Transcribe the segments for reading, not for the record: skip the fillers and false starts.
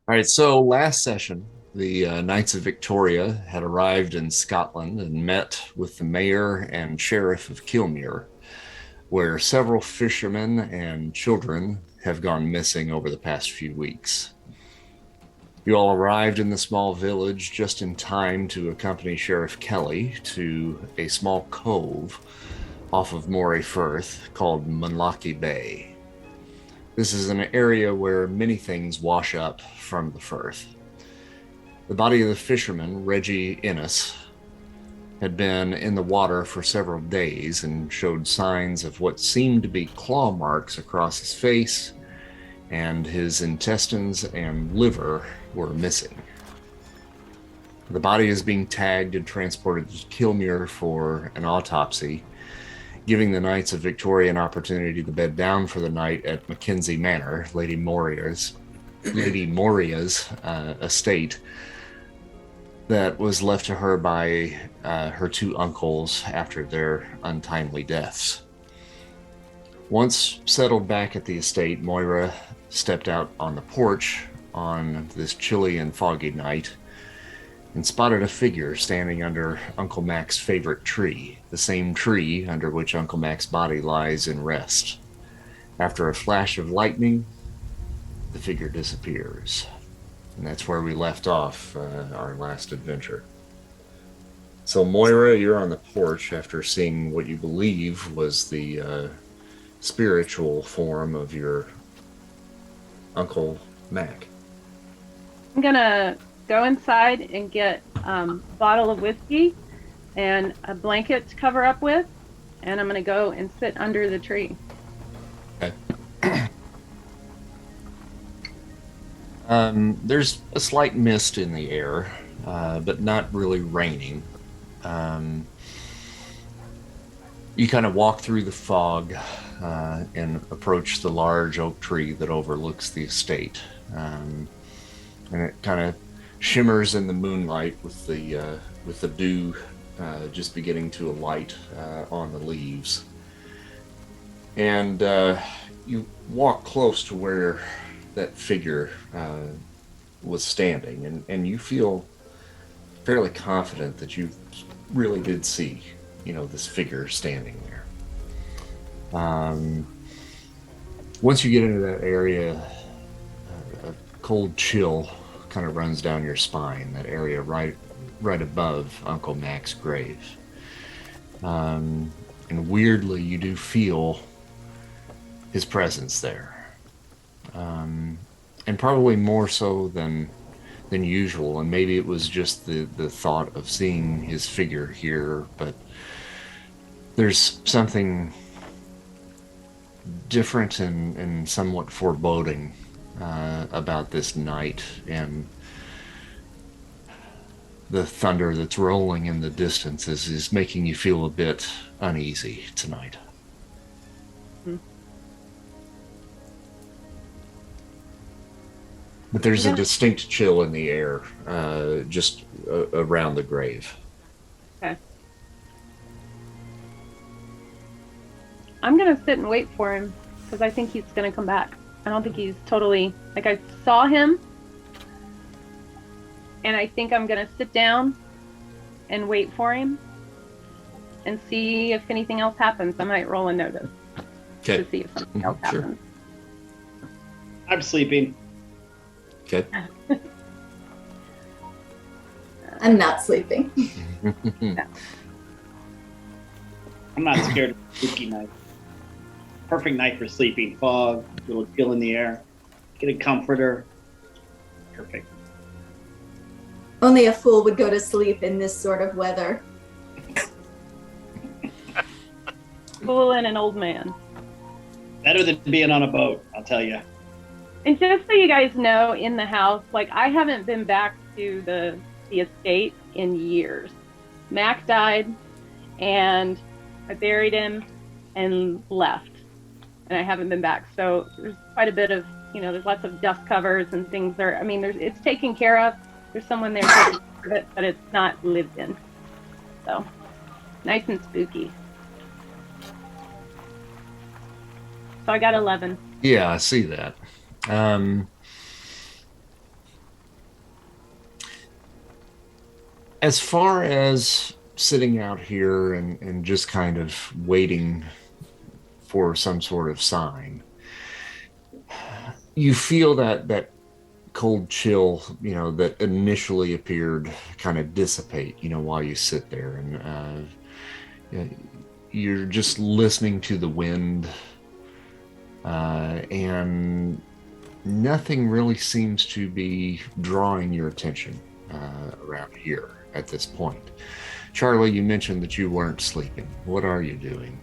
All right, so last session, the Knights of Victoria had arrived in Scotland and met with the mayor and sheriff of Kilmuir, where several fishermen and children have gone missing over the past few weeks. You all arrived in the small village just in time to accompany Sheriff Kelly to a small cove off of Moray Firth called Munlochy Bay. This is an area where many things wash up from the Firth. The body of the fisherman, Reggie Innes, had been in the water for several days and showed signs of what seemed to be claw marks across his face, and his intestines and liver were missing. The body is being tagged and transported to Kilmuir for an autopsy, giving the Knights of Victoria an opportunity to bed down for the night at McKenzie Manor, Lady Moira's estate that was left to her by her two uncles after their untimely deaths. Once settled back at the estate, Moira stepped out on the porch on this chilly and foggy night and spotted a figure standing under Uncle Mac's favorite tree, the same tree under which Uncle Mac's body lies in rest. After a flash of lightning, the figure disappears. And that's where we left off our last adventure. So Moira, you're on the porch after seeing what you believe was the spiritual form of your Uncle Mac. I'm gonna go inside and get a bottle of whiskey and a blanket to cover up with, and I'm gonna go and sit under the tree. Okay. There's a slight mist in the air, but not really raining. You kind of walk through the fog and approach the large oak tree that overlooks the estate. And it kind of shimmers in the moonlight with the dew just beginning to alight on the leaves. And you walk close to where that figure was standing, and you feel fairly confident that you really did see, this figure standing there. Once you get into that area, a cold chill kind of runs down your spine, that area right above Uncle Mac's grave. And weirdly, you do feel his presence there. And probably more so than usual, and maybe it was just the thought of seeing his figure here, but there's something different and somewhat foreboding about this night, and the thunder that's rolling in the distance is making you feel a bit uneasy tonight. But there's a distinct chill in the air just around the grave. Okay. I'm going to sit and wait for him because I think he's going to come back. I don't think he's totally... I saw him, and I think I'm going to sit down and wait for him and see if anything else happens. I might roll a notice to see if something else happens. I'm sleeping. Okay. I'm not sleeping. No. I'm not scared of a spooky night. Perfect night for sleeping. Fog, little chill in the air. Get a comforter. Perfect. Only a fool would go to sleep in this sort of weather. Fool and an old man. Better than being on a boat, I'll tell you. And just so you guys know, in the house, I haven't been back to the estate in years. Mac died, and I buried him and left, and I haven't been back. So there's quite a bit of, there's lots of dust covers and things there. I mean, it's taken care of. There's someone there taking care of it, but it's not lived in. So nice and spooky. So I got 11. Yeah, I see that. As far as sitting out here and just kind of waiting for some sort of sign, you feel that cold chill, that initially appeared kind of dissipate, while you sit there and you're just listening to the wind, and nothing really seems to be drawing your attention around here at this point. Charlie, you mentioned that you weren't sleeping. What are you doing?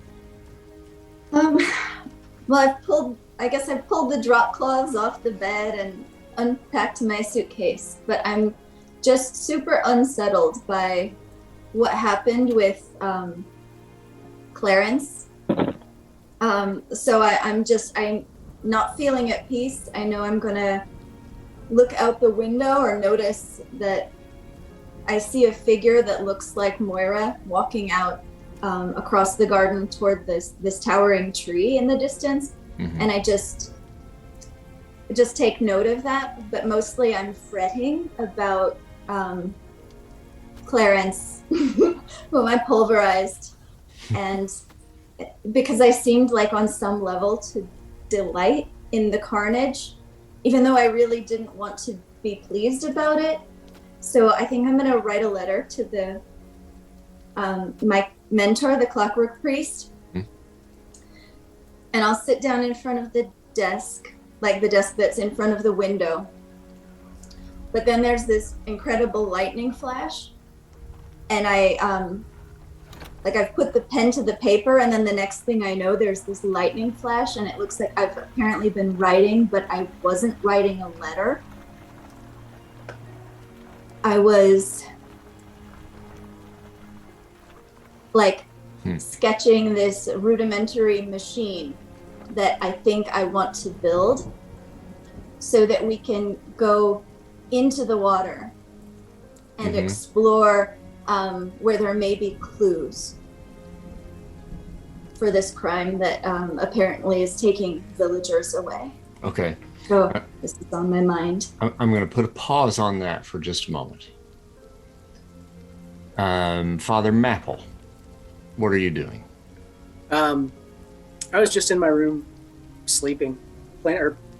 Well, I guess I've pulled the drop cloths off the bed and unpacked my suitcase, but I'm just super unsettled by what happened with Clarence. So I'm not feeling at peace. I know I'm gonna look out the window or notice that I see a figure that looks like Moira walking out across the garden toward this towering tree in the distance. Mm-hmm. And I just take note of that, but mostly I'm fretting about Clarence, whom I pulverized, and because I seemed like on some level to delight in the carnage, even though I really didn't want to be pleased about it. So I think I'm going to write a letter to my mentor, the Clockwork Priest, and I'll sit down in front of the desk, like the desk that's in front of the window. But then there's this incredible lightning flash, and I've put the pen to the paper, and then the next thing I know, there's this lightning flash, and it looks like I've apparently been writing, but I wasn't writing a letter. I was sketching this rudimentary machine that I think I want to build so that we can go into the water and explore where there may be clues for this crime that apparently is taking villagers away. Okay. So this is on my mind. I'm going to put a pause on that for just a moment. Father Maple, what are you doing? I was just in my room sleeping,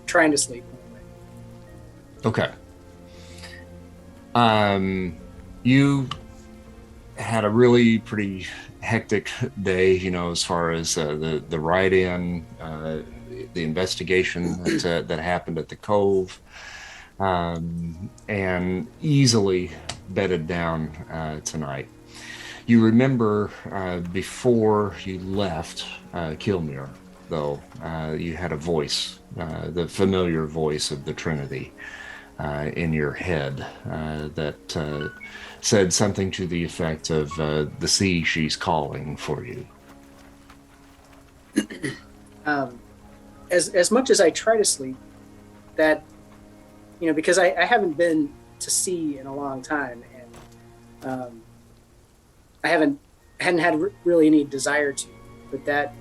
trying to sleep. Okay. You had a really pretty hectic day, as far as the write-in, the investigation that happened at the Cove, and easily bedded down tonight. You remember before you left Kilmere, though, you had a voice, the familiar voice of the Trinity in your head that said something to the effect of the sea, she's calling for you. As much as I try to sleep, that, because I haven't been to sea in a long time, and I hadn't had really any desire to, but that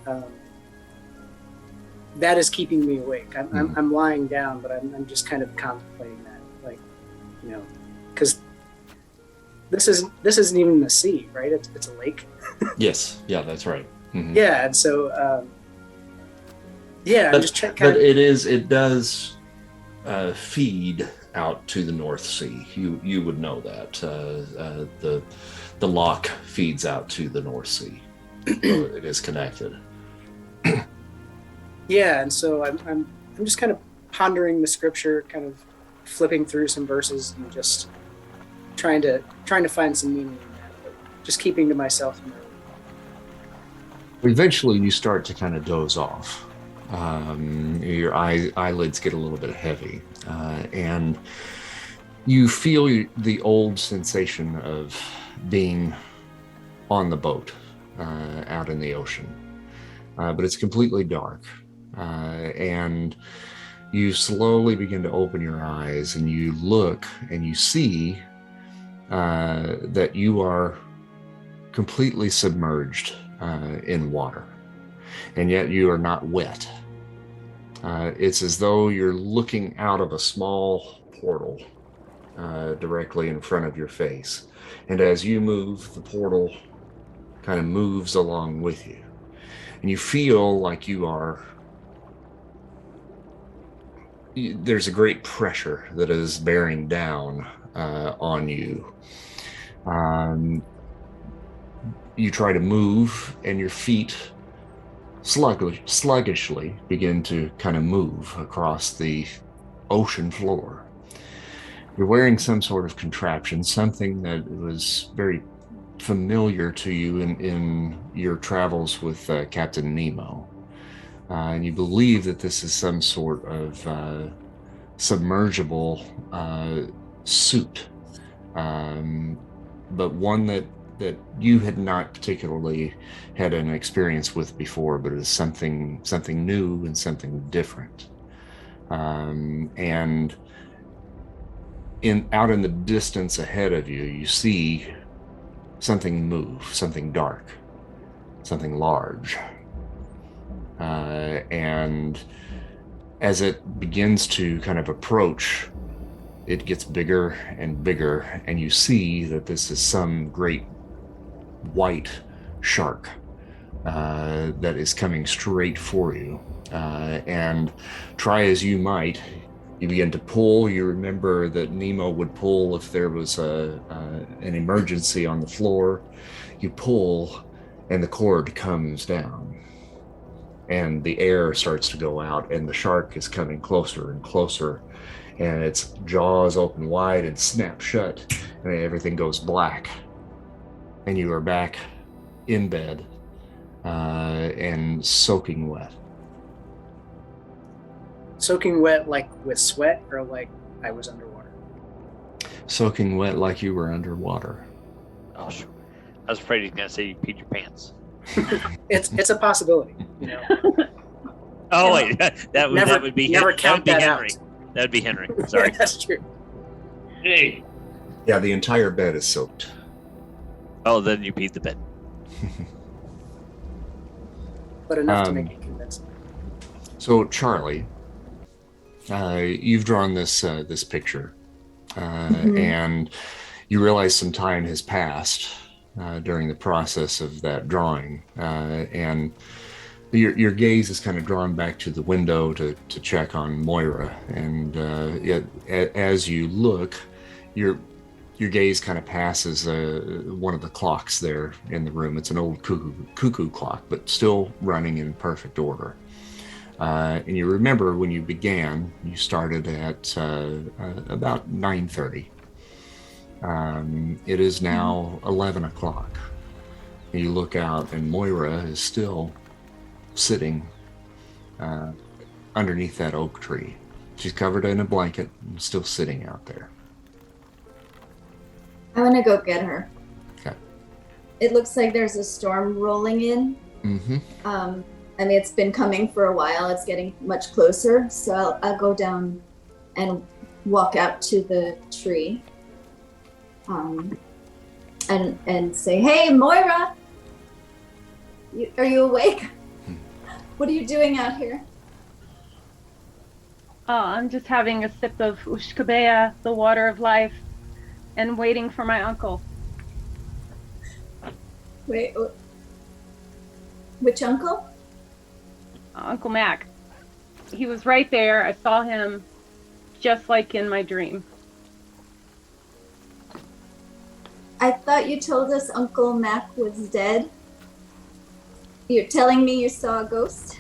is keeping me awake. I'm lying down, but I'm just kind of contemplating that, because this isn't even the sea, right? It's a lake. Yes, yeah, that's right. Mm-hmm. Yeah, and so I'm just checking. But it does feed out to the North Sea. You would know that the loch feeds out to the North Sea. So it is connected. Yeah, and so I'm just kind of pondering the scripture, kind of flipping through some verses and just trying to find some meaning in that, but just keeping to myself. Eventually, you start to kind of doze off. Your eyelids get a little bit heavy, and you feel the old sensation of being on the boat out in the ocean, but it's completely dark, and you slowly begin to open your eyes, and you look and you see that you are completely submerged in water, and yet you are not wet. It's as though you're looking out of a small portal directly in front of your face. And as you move, the portal kind of moves along with you. And you feel like there's a great pressure that is bearing down on you. You try to move, and your feet sluggishly begin to kind of move across the ocean floor. You're wearing some sort of contraption, something that was very familiar to you in your travels with Captain Nemo. And you believe that this is some sort of submergible suit, but one that you had not particularly had an experience with before, but it is something new and something different. And out in the distance ahead of you, you see something move, something dark, something large. And as it begins to kind of approach, it gets bigger and bigger, and you see that this is some great white shark that is coming straight for you. And try as you might, you begin to pull. You remember that Nemo would pull if there was an emergency on the floor. You pull, and the cord comes down, and the air starts to go out, and the shark is coming closer and closer, and its jaws open wide and snap shut, and everything goes black. And you are back in bed and soaking wet. Soaking wet, like with sweat, or like I was underwater? Soaking wet like you were underwater. Oh, sure. I was afraid he was going to say you peed your pants. It's a possibility, you know. Oh, wait. That would be never count that Henry. out. That would be Henry. Sorry. That's true. Hey, Yeah, the entire bed is soaked. Oh, then you peed the bed. But enough to make it convincing. So, Charlie, you've drawn this picture, and you realize some time has passed during the process of that drawing, and your gaze is kind of drawn back to the window to check on Moira, and as you look, your gaze kind of passes one of the clocks there in the room. It's an old cuckoo clock, but still running in perfect order. And you remember when you began, you started at about 9:30. It is now 11 o'clock. And you look out, and Moira is still sitting underneath that oak tree. She's covered in a blanket and still sitting out there. I'm gonna go get her. Okay. It looks like there's a storm rolling in. Mm-hmm. I mean, it's been coming for a while. It's getting much closer. So I'll go down and walk out to the tree. And say, "Hey, Moira, are you awake? What are you doing out here?" Oh, I'm just having a sip of ushkabeya, the water of life, and waiting for my uncle. Wait, which uncle? Uncle Mac. He was right there. I saw him just like in my dream. I thought you told us Uncle Mac was dead. You're telling me you saw a ghost?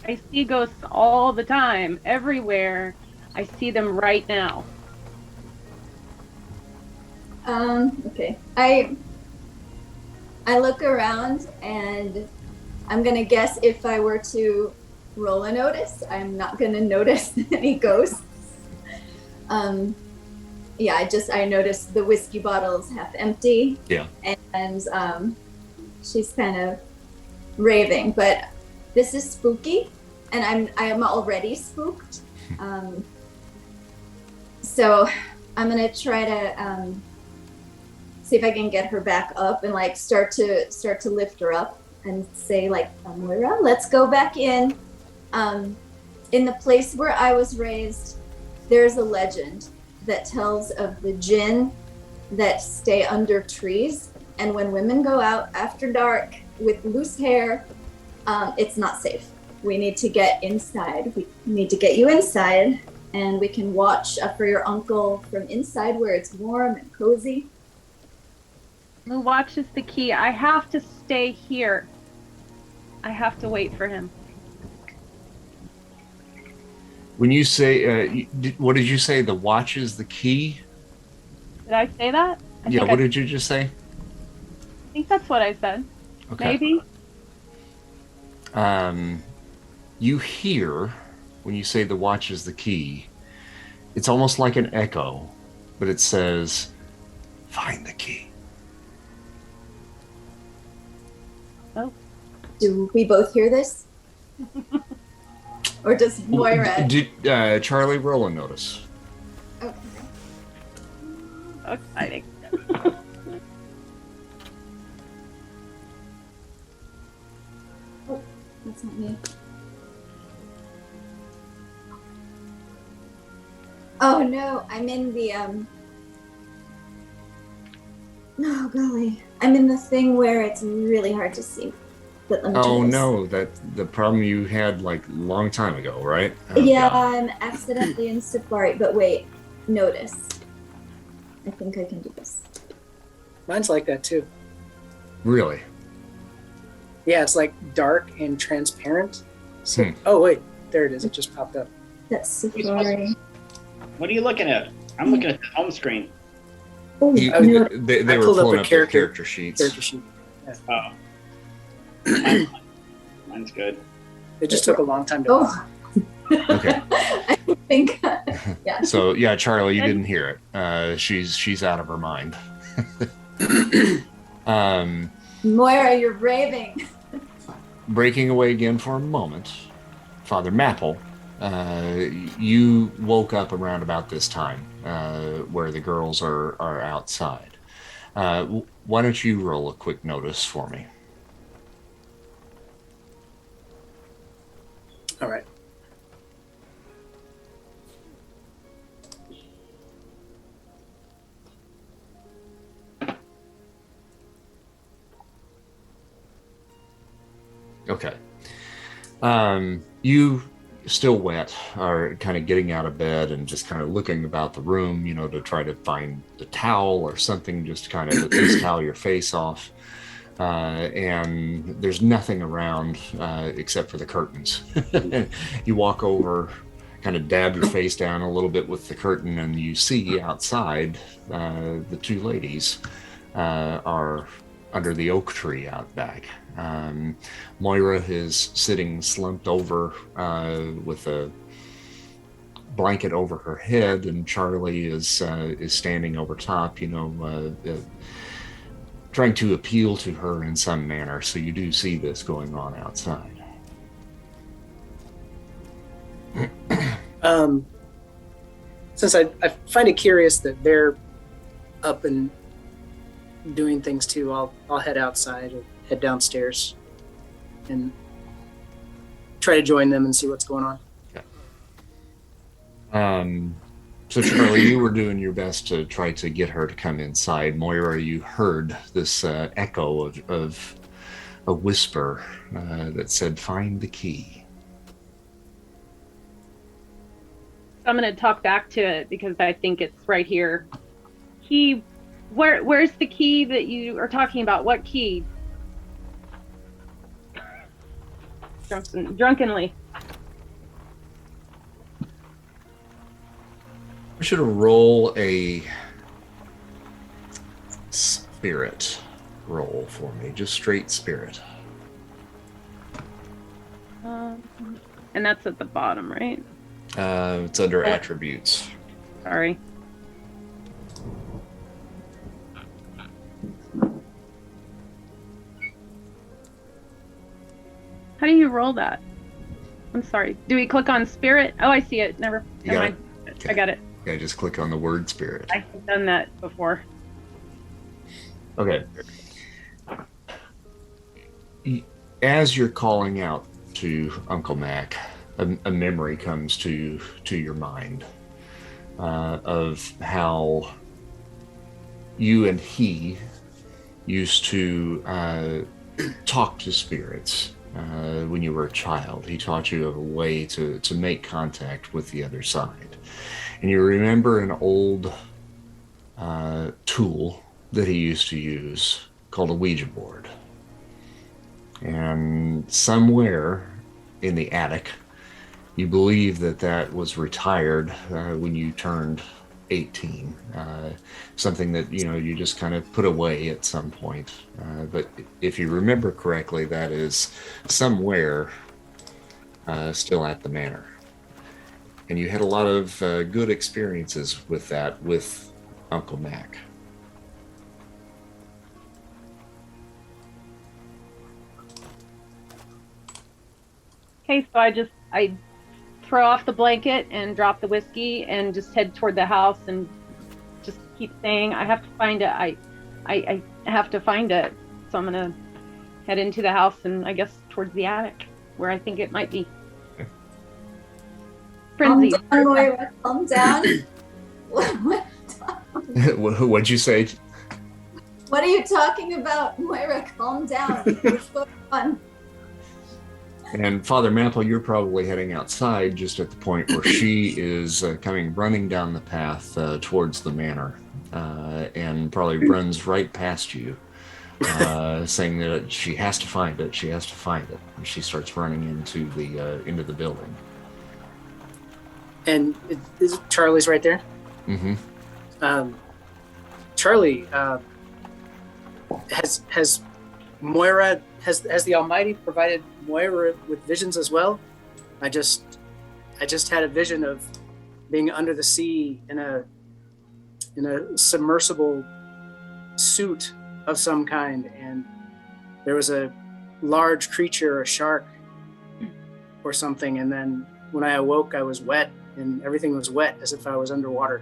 I see ghosts all the time, everywhere. I see them right now. Okay. I look around, and I'm gonna guess if I were to roll a notice, I'm not gonna notice any ghosts. Yeah, I noticed the whiskey bottle's half empty. Yeah. And she's kind of raving, but this is spooky, and I am already spooked. So I'm gonna try to see if I can get her back up and like start to lift her up and say like, Moira, let's go back in. In the place where I was raised, there's a legend that tells of the jinn that stay under trees. And when women go out after dark with loose hair, it's not safe. We need to get inside. We need to get you inside, and we can watch for your uncle from inside where it's warm and cozy. The watch is the key. I have to stay here. I have to wait for him. When you say, what did you say? The watch is the key? Did I say that? Yeah, what did you just say? I think that's what I said. Okay. Maybe. You hear, when you say the watch is the key, it's almost like an echo, but it says, find the key. Oh. Do we both hear this? Or does Moira? Charlie, roll a notice. Okay. So exciting. Oh, that's not me. Oh no, I'm in the oh golly. I'm in the thing where it's really hard to see. But let me Oh try this. no, that the problem you had like a long time ago, right? Oh, Yeah, God. I'm accidentally in Safari, but wait, notice. I think I can do this. Mine's like that too. Really? Yeah, it's like dark and transparent. So, Hmm. Oh wait, there it is. It just popped up. That's Safari. What are you looking at? I'm looking at the home screen. Oh, You- no. they I were pulled up pulling a up their character- character sheets. Character sheet. Oh. Mine's good. It just took a long time to. Oh. Okay. I think, yeah. So yeah, Charlie, you didn't hear it. She's out of her mind. Moira, you're raving. Breaking away again for a moment, Father Mapple, you woke up around about this time, where the girls are outside. Why don't you roll a quick notice for me? All right. Okay. You still wet are kind of getting out of bed and just kind of looking about the room, to try to find the towel or something, just to kind of at least towel your face off. And there's nothing around except for the curtains. You walk over, kind of dab your face down a little bit with the curtain, and you see outside the two ladies are under the oak tree out back. Moira is sitting slumped over with a blanket over her head, and Charlie is standing over top, trying to appeal to her in some manner. So you do see this going on outside. Since I find it curious that they're up and doing things too, I'll head outside or head downstairs and try to join them and see what's going on. So Charlie, you were doing your best to try to get her to come inside. Moira, you heard this echo of a whisper that said, "Find the key." I'm going to talk back to it because I think it's right here. Where's the key that you are talking about? What key? Drunkenly. I should roll a spirit roll for me, just straight spirit. And that's at the bottom, right? It's under attributes. Sorry. How do you roll that? I'm sorry. Do we click on spirit? Oh, I see it. Never You got mind. Okay. I got it. Yeah, just click on the word spirit. I've done that before. Okay. As you're calling out to Uncle Mac, a memory comes to your mind. of how you and he used to talk to spirits when you were a child. He taught you a way to make contact with the other side. And you remember an old tool that he used to use called a Ouija board. And somewhere in the attic, you believe that was retired when you turned 18. Something that, you just kind of put away at some point. But if you remember correctly, that is somewhere still at the manor. And you had a lot of good experiences with that with Uncle Mac. Okay, so I throw off the blanket and drop the whiskey and just head toward the house and just keep saying, I have to find it. I have to find it. So I'm gonna head into the house and I guess towards the attic where I think it might be. Calm Frenzy. down, Moira. Calm down. What'd you say? What are you talking about, Moira? Calm down. What's going on? And Father Mantle, you're probably heading outside just at the point where she is coming running down the path towards the manor and probably runs right past you, saying that she has to find it. She has to find it. And she starts running into the building. And is Charlie's right there? Mm-hmm. Charlie, has Moira, has the Almighty provided Moira with visions as well? I just had a vision of being under the sea in a submersible suit of some kind, and there was a large creature, a shark or something, and then when I awoke I was wet and everything was wet as if I was underwater.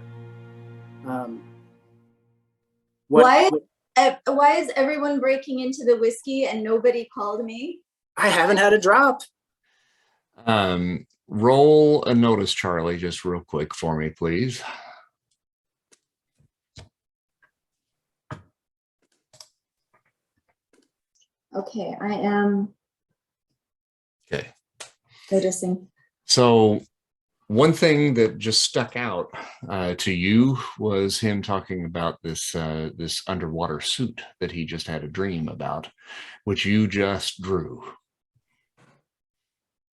Why is everyone breaking into the whiskey and nobody called me? I haven't had a drop. Roll a notice, Charlie, just real quick for me, please. Okay, I am Okay. noticing. So one thing that just stuck out to you was him talking about this underwater suit that he just had a dream about, which you just drew.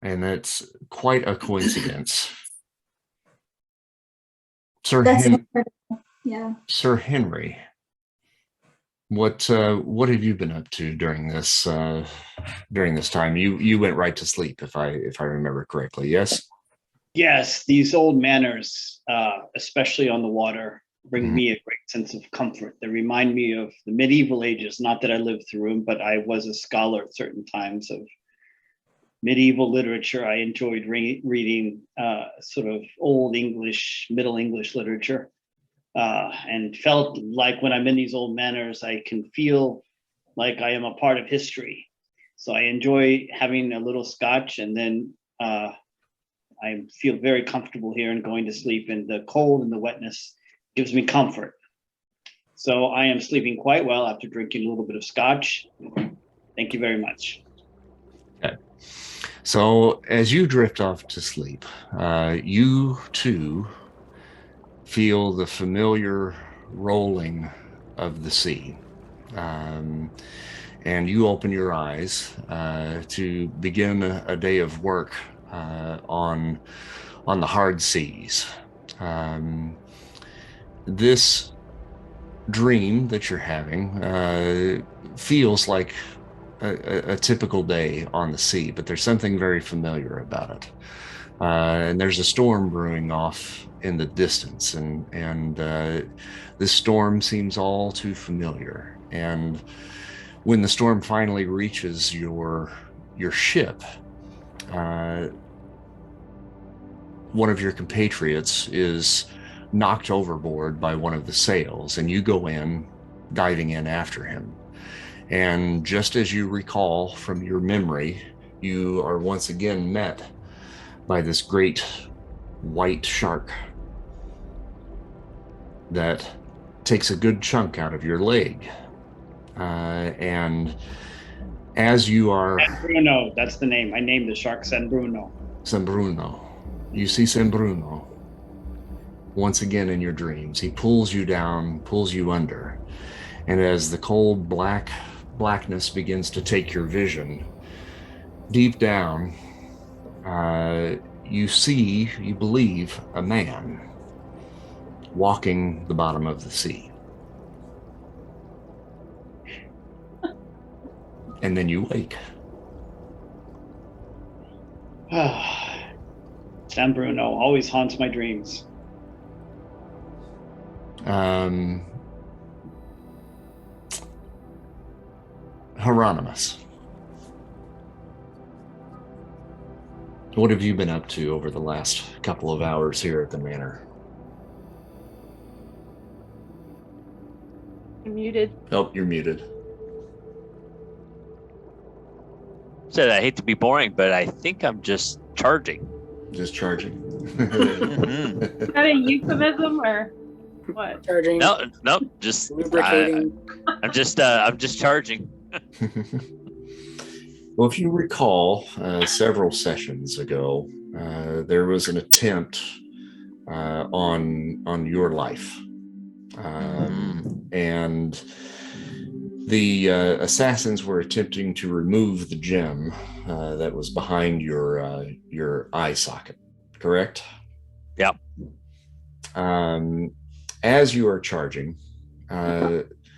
And that's quite a coincidence. Sir Henry, what have you been up to during this time? You went right to sleep, if I remember correctly. Yes. Yes, these old manors, especially on the water, bring me a great sense of comfort. They remind me of the medieval ages. Not that I lived through them, but I was a scholar at certain times of medieval literature. I enjoyed reading sort of old English, Middle English literature, and felt like when I'm in these old manors, I can feel like I am a part of history. So I enjoy having a little scotch, and then I feel very comfortable here and going to sleep, and the cold and the wetness gives me comfort. So I am sleeping quite well after drinking a little bit of scotch. Thank you very much. Okay. So as you drift off to sleep, you too feel the familiar rolling of the sea. And you open your eyes to begin a day of work on the hard seas. This dream that you're having feels like a typical day on the sea, but there's something very familiar about it. And there's a storm brewing off in the distance, and this storm seems all too familiar. And when the storm finally reaches your ship, one of your compatriots is knocked overboard by one of the sails, and you go in, diving in after him. And just as you recall from your memory, you are once again met by this great white shark that takes a good chunk out of your leg. And as you are... San Bruno, that's the name. I named the shark San Bruno. San Bruno. You see San Bruno once again in your dreams. He pulls you down, pulls you under. And as the cold blackness begins to take your vision, deep down, you believe a man walking the bottom of the sea. And then you wake. San Bruno always haunts my dreams. Hieronymus, what have you been up to over the last couple of hours here at the manor? I'm muted. Oh, you're muted. Said I hate to be boring, but I think I'm just charging. Just charging. Is that a euphemism or what? Charging. No, just Lubricating. I'm just charging. Well, if you recall, several sessions ago, there was an attempt on your life. And the assassins were attempting to remove the gem that was behind your eye socket, correct? Yep. As you are charging,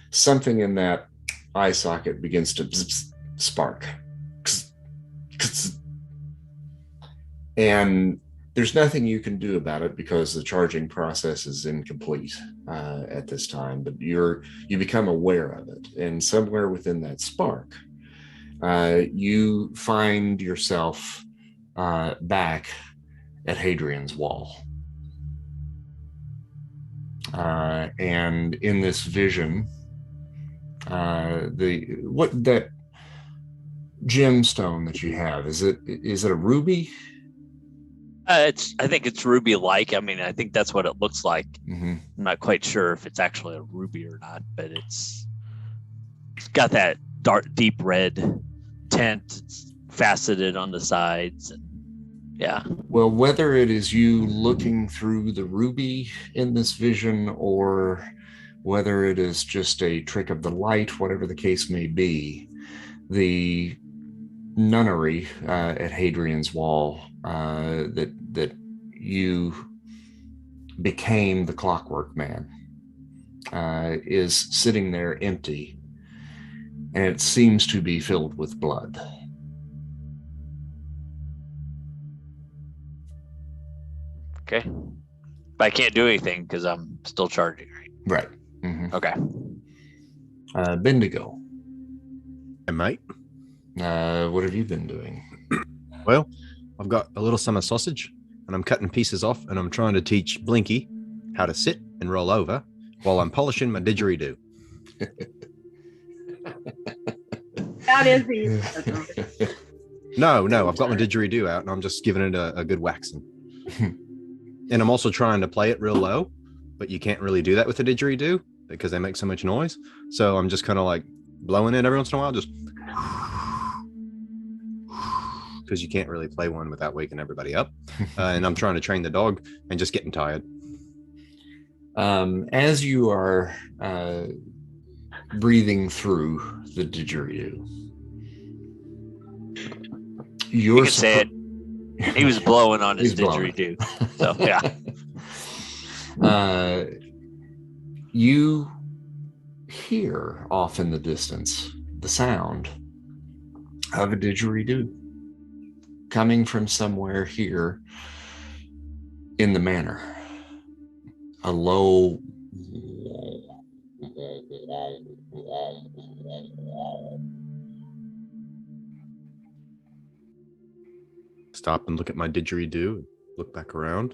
something in that eye socket begins to spark. And there's nothing you can do about it because the charging process is incomplete at this time, but you become aware of it. And somewhere within that spark, you find yourself back at Hadrian's Wall. And in this vision, that gemstone that you have, is it a ruby? I think it's ruby-like. I mean, I think that's what it looks like. Mm-hmm. I'm not quite sure if it's actually a ruby or not, but it's got that dark, deep red tint. It's faceted on the sides, and yeah. Well, whether it is you looking through the ruby in this vision, or whether it is just a trick of the light, whatever the case may be, the nunnery at Hadrian's Wall that you became the Clockwork Man is sitting there empty, and it seems to be filled with blood. Okay. But I can't do anything because I'm still charging, right? Right. Mm-hmm. Okay. Bendigo, Hey, mate. what have you been doing? Well, I've got a little summer sausage and I'm cutting pieces off and I'm trying to teach Blinky how to sit and roll over while I'm polishing my didgeridoo. That is the euphemism. No, I've got my didgeridoo out and I'm just giving it a good waxing. And I'm also trying to play it real low, but you can't really do that with a didgeridoo because they make so much noise. So I'm just kind of like blowing it every once in a while, just because you can't really play one without waking everybody up. And I'm trying to train the dog and just getting tired. As you are breathing through the didgeridoo, You can say it. He was blowing on his He's blowing. didgeridoo. So, yeah. You hear off in the distance the sound of a didgeridoo coming from somewhere here in the manor. A low Stop and look at my didgeridoo, look back around.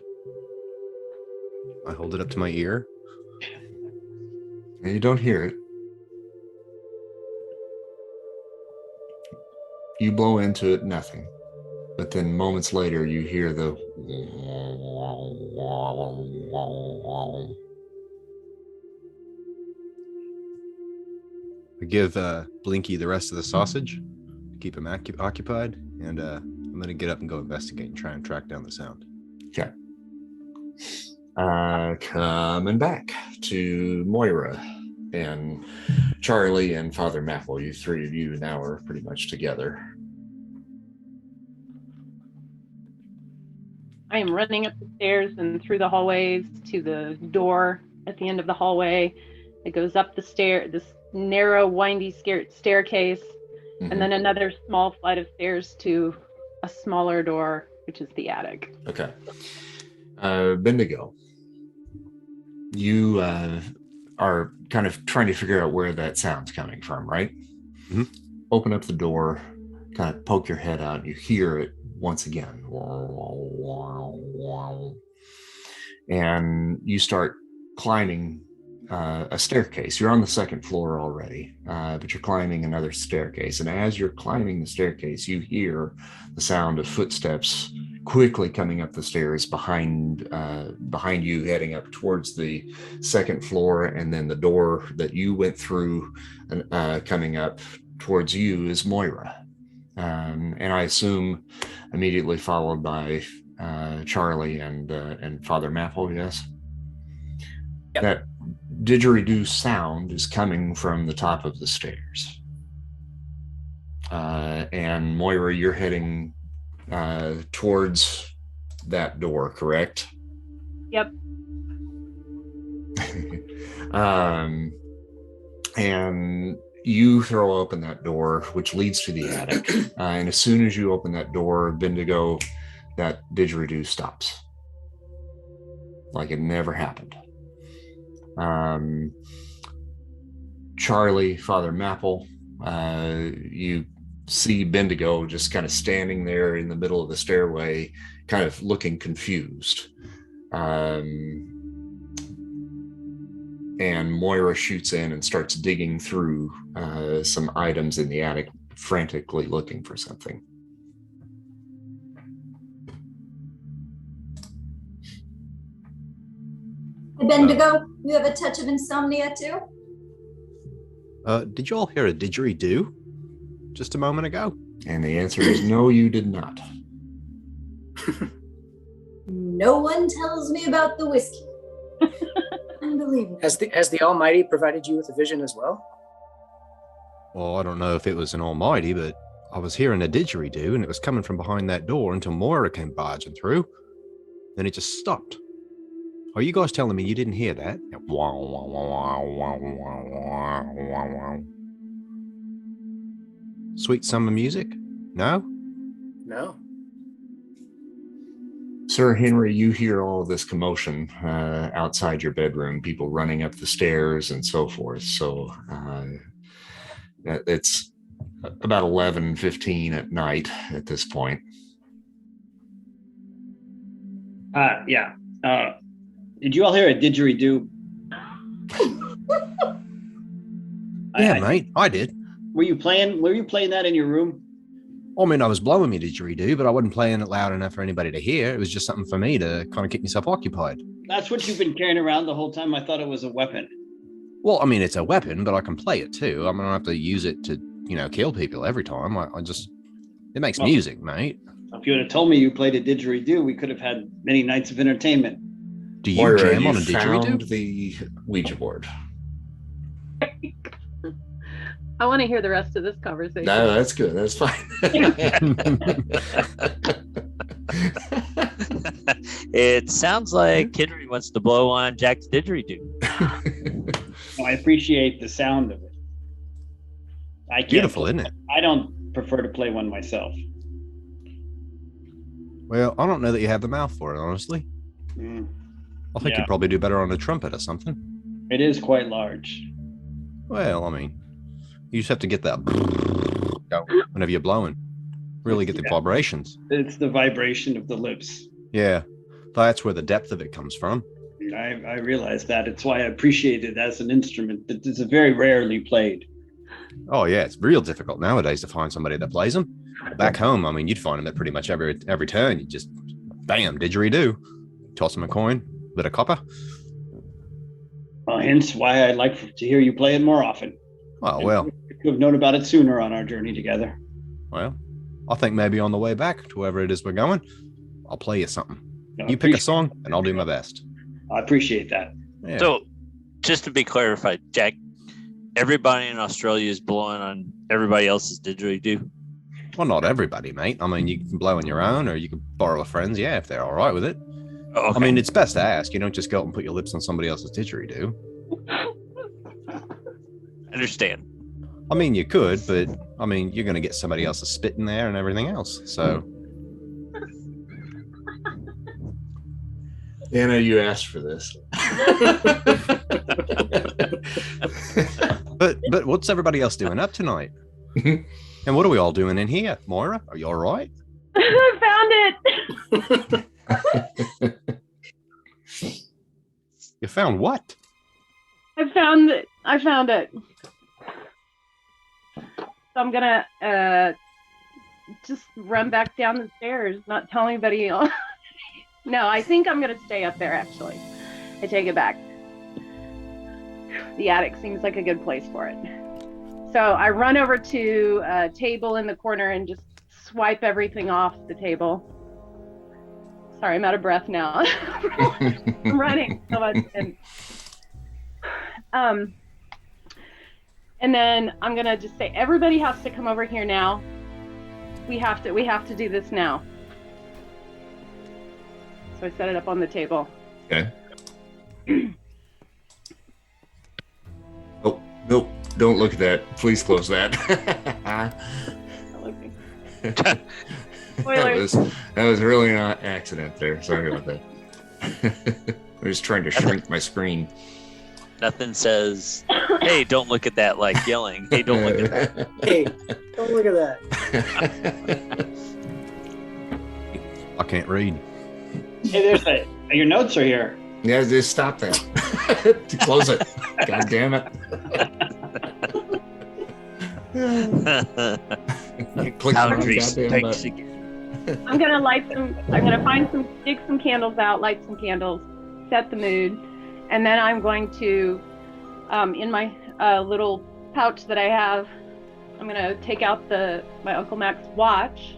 I hold it up to my ear. and you don't hear it. You blow into it, nothing. But then moments later, you hear the I give Blinky the rest of the sausage to keep him occupied, and I'm going to get up and go investigate and try and track down the sound. Okay. Coming back to Moira and Charlie and Father Maple. You three of you now are pretty much together. I am running up the stairs and through the hallways to the door at the end of the hallway. It goes up the this narrow, windy staircase, Mhm. and then another small flight of stairs to a smaller door, which is the attic. Okay. Bendigo, you are kind of trying to figure out where that sound's coming from, right? Mhm. Open up the door, kind of poke your head out, and you hear it once again. And you start climbing a staircase. You're on the second floor already, but you're climbing another staircase. And as you're climbing the staircase, you hear the sound of footsteps quickly coming up the stairs behind you, heading up towards the second floor. And then the door that you went through coming up towards you is Moira. And I assume immediately followed by Charlie and Father Maple, yes? Yep. That didgeridoo sound is coming from the top of the stairs. And Moira, you're heading towards that door, correct? Yep. And you throw open that door, which leads to the attic. And as soon as you open that door, Bendigo, that didgeridoo stops. Like it never happened. Charlie, Father Maple, you see Bendigo just kind of standing there in the middle of the stairway, kind of looking confused. And Moira shoots in and starts digging through some items in the attic, frantically looking for something. Hey, Bendigo, you have a touch of insomnia too? Did you all hear a didgeridoo just a moment ago? And the answer is no, you did not. No one tells me about the whiskey. Unbelievable. Has the Almighty provided you with a vision as well? Well, I don't know if it was an almighty, but I was hearing a didgeridoo, and it was coming from behind that door until Moira came barging through. Then it just stopped. Are you guys telling me you didn't hear that? Sweet summer music? No? No. Sir Henry, you hear all of this commotion outside your bedroom, people running up the stairs and so forth. So it's about 11:15 at night at this point. Yeah. Did you all hear a didgeridoo? Yeah, mate, I did. Were you playing that in your room? I mean, I was blowing me didgeridoo, but I wasn't playing it loud enough for anybody to hear. It was just something for me to kind of keep myself occupied. That's what you've been carrying around the whole time? I thought it was a weapon. Well, I mean, it's a weapon, but I can play it too. I mean, I don't have to use it to, kill people every time. It makes music, mate. If you would have told me you played a didgeridoo, we could have had many nights of entertainment. Do you Moira, jam on a you found didgeridoo? the Ouija board. I want to hear the rest of this conversation. No, that's good. That's fine. It sounds like Henry wants to blow on Jack's didgeridoo. I appreciate the sound of it. Beautiful, isn't it? I don't prefer to play one myself. Well, I don't know that you have the mouth for it, honestly. I think you'd probably do better on a trumpet or something. It is quite large. Well, I mean, you just have to get that whenever you're blowing. Really get the vibrations. It's the vibration of the lips. Yeah, that's where the depth of it comes from. I realize that. It's why I appreciate it as an instrument. It's very rarely played. Oh yeah, it's real difficult nowadays to find somebody that plays them. Back home, I mean, you'd find them at pretty much every turn. You just bam, didgeridoo, toss them a coin, bit of copper. Hence why I'd like to hear you play it more often. Oh, well. We could have known about it sooner on our journey together. Well, I think maybe on the way back to wherever it is we're going, I'll play you something. No, You pick a song, and I'll do my best. I appreciate that. Yeah. So, just to be clarified, Jack, everybody in Australia is blowing on everybody else's didgeridoo. Well, not everybody, mate. I mean, you can blow on your own, or you can borrow a friend's, yeah, if they're all right with it. Oh, okay. I mean, it's best to ask. You don't just go up and put your lips on somebody else's didgeridoo. Understand. I mean, you could, but I mean, you're going to get somebody else's spit in there and everything else. So, Anna, you asked for this. but what's everybody else doing up tonight? And what are we all doing in here? Moira, are you all right? I found it. You found what? I found it. So I'm gonna just run back down the stairs, not tell anybody else. No, I think I'm gonna stay up there, actually. I take it back. The attic seems like a good place for it. So I run over to a table in the corner and just swipe everything off the table. Sorry, I'm out of breath now. I'm running so much. And then I'm gonna just say, everybody has to come over here now. We have to do this now. So I set it up on the table. Okay. Oh, nope. Don't look at that. Please close that. that was really an accident there. Sorry about that. I was trying to shrink my screen. Nothing says, hey, don't look at that, like yelling. Hey, don't look at that. Hey, don't look at that. I can't read. Hey, your notes are here. Yeah, just stop that. Close it. God damn it. Click on the Foundry goddamn strikes button. again. I'm gonna stick some candles out, light some candles, set the mood, and then I'm going to, in my little pouch that I have, I'm gonna take out my Uncle Mac's watch,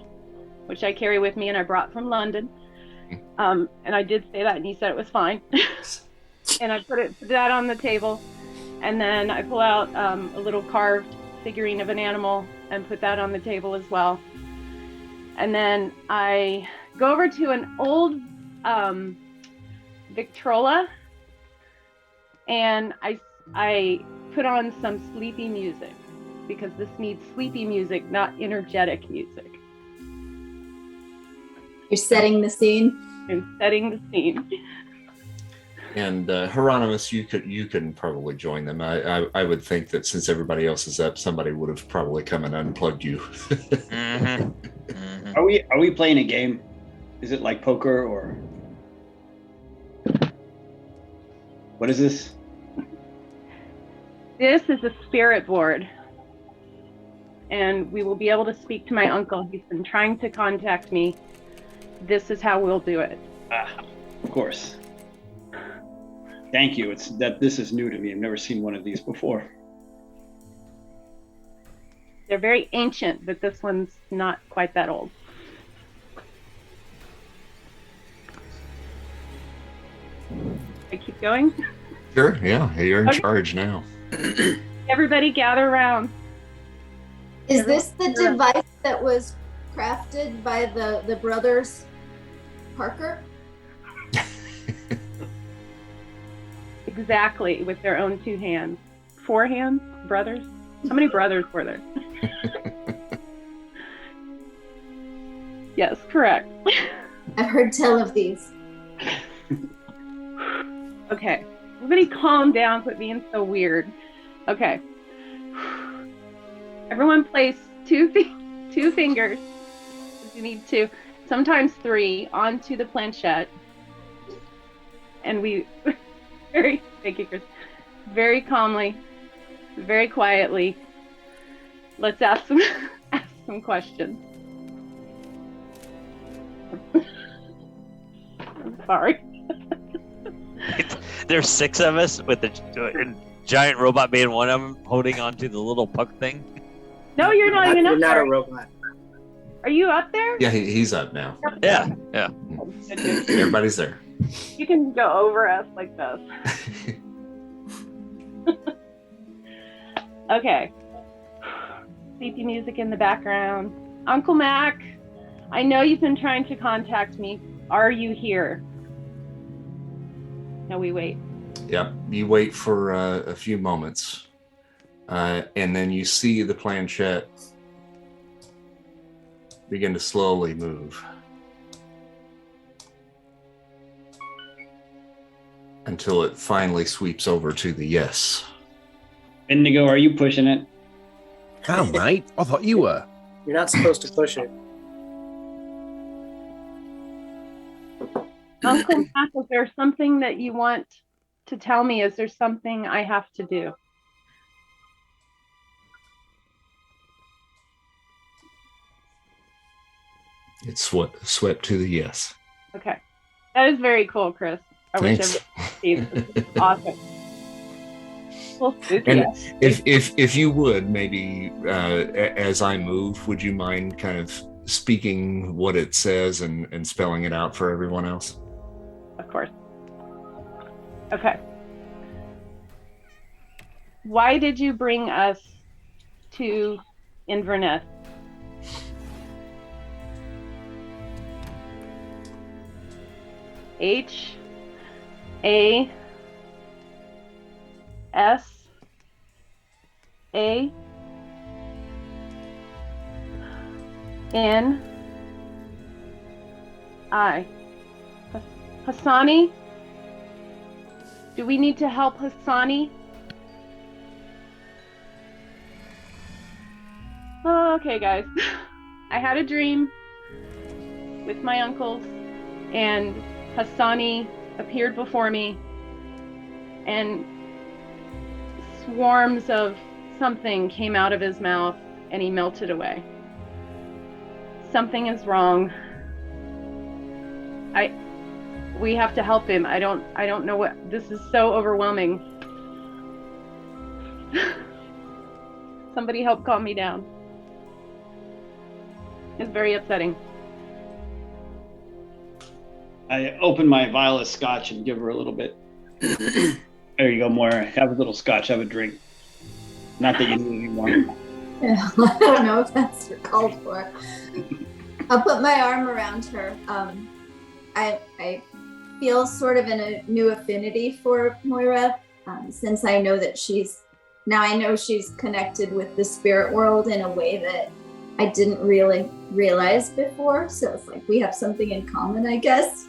which I carry with me and I brought from London. And I did say that, and he said it was fine. And I put that on the table, and then I pull out a little carved figurine of an animal and put that on the table as well. And then I go over to an old Victrola, and I put on some sleepy music, because this needs sleepy music, not energetic music. You're setting the scene. I'm setting the scene. And Hieronymus, you can probably join them. I would think that since everybody else is up, somebody would have probably come and unplugged you. Mm-hmm. Mm-hmm. Are we playing a game? Is it like poker or what is this? This is a spirit board, and we will be able to speak to my uncle. He's been trying to contact me. This is how we'll do it. Of course. Thank you. This is new to me. I've never seen one of these before. They're very ancient, but this one's not quite that old. I keep going. Sure, yeah. You're in Okay. charge now. Everybody gather around. Is this the device that was crafted by the brothers Parker? Exactly, with their own two hands. 4 hands? Brothers? How many brothers were there? Yes, correct. I've heard tell of these. Okay, everybody calm down, quit being so weird. Okay. Everyone place two fingers, if you need to, sometimes 3, onto the planchette. And we very calmly, very quietly, let's ask some questions. I'm sorry. There's 6 of us with the giant robot being one of them, holding onto the little puck thing. No, you're not even You're up not there. a robot. Are you up there? Yeah, he's up now. Yeah. Everybody's there. You can go over us like this. Okay. Sleepy music in the background. Uncle Mac, I know you've been trying to contact me. Are you here? No, we wait. Yep. You wait for a few moments, and then you see the planchette begin to slowly move until it finally sweeps over to the yes. Indigo, are you pushing it? How, mate? I thought you were. You're not supposed to push it. Uncle Mac, is there something that you want to tell me? Is there something I have to do? It's swept to the yes. Okay. That is very cool, Chris. I Thanks. wish everyone could see this. It's awesome. Well, spooky. And if you would, maybe as I move, would you mind kind of speaking what it says and spelling it out for everyone else? Of course. Okay. Why did you bring us to Inverness? Hasani? Hasani? Do we need to help Hasani? Oh, okay, guys. I had a dream with my uncles, and Hasani appeared before me, and swarms of something came out of his mouth, and he melted away. Something is wrong. We have to help him. I don't know what, this is so overwhelming. Somebody help calm me down. It's very upsetting. I open my vial of scotch and give her a little bit. There you go, Moira. Have a little scotch. Have a drink. Not that you need any more. Yeah, I don't know if that's called for. I'll put my arm around her. I feel sort of in a new affinity for Moira, since I know that she's connected with the spirit world in a way that I didn't really realize before. So it's like we have something in common, I guess.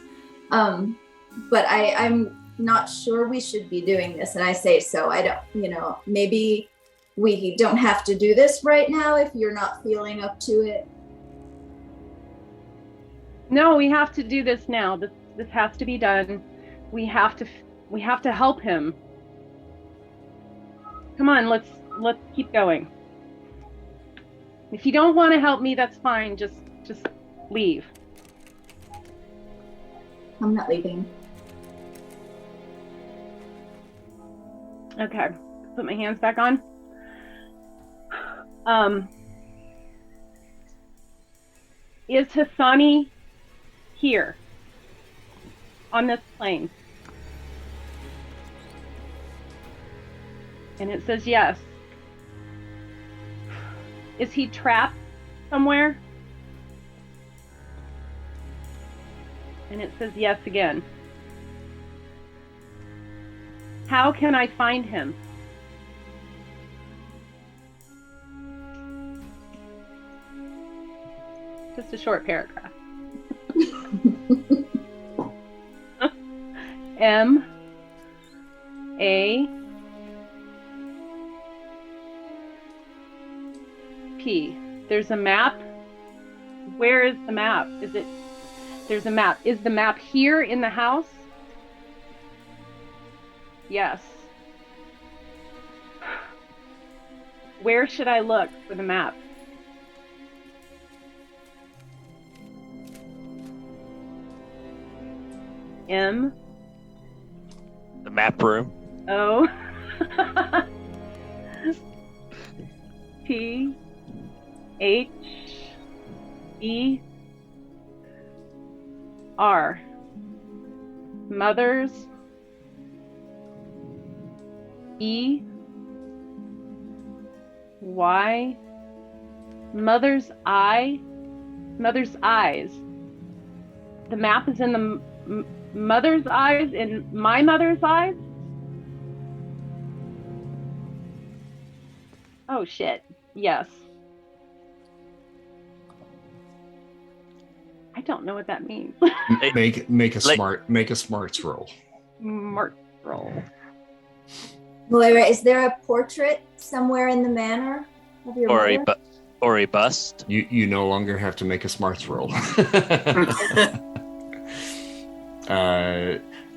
But I'm not sure we should be doing this, and I say so. I don't, maybe we don't have to do this right now if you're not feeling up to it. No, we have to do this now. This has to be done. We have to help him. Come on, let's keep going. If you don't want to help me, that's fine. Just leave. I'm not leaving. Okay, put my hands back on. Is Hasani here on this plane? And it says yes. Is he trapped somewhere? And it says yes again. How can I find him? Just a short paragraph. M A P. There's a map. Where is the map? There's a map. Is the map here in the house? Yes. Where should I look for the map? M. The map room. O. T H E R. Mother's E Y. Mother's eye. Mother's eyes. The map is in the mother's eyes, in my mother's eyes. Oh shit. Yes. I don't know what that means. Make a smarts roll. Smart roll. Moira, is there a portrait somewhere in the manor of your mother? Or a bust. You no longer have to make a smarts roll.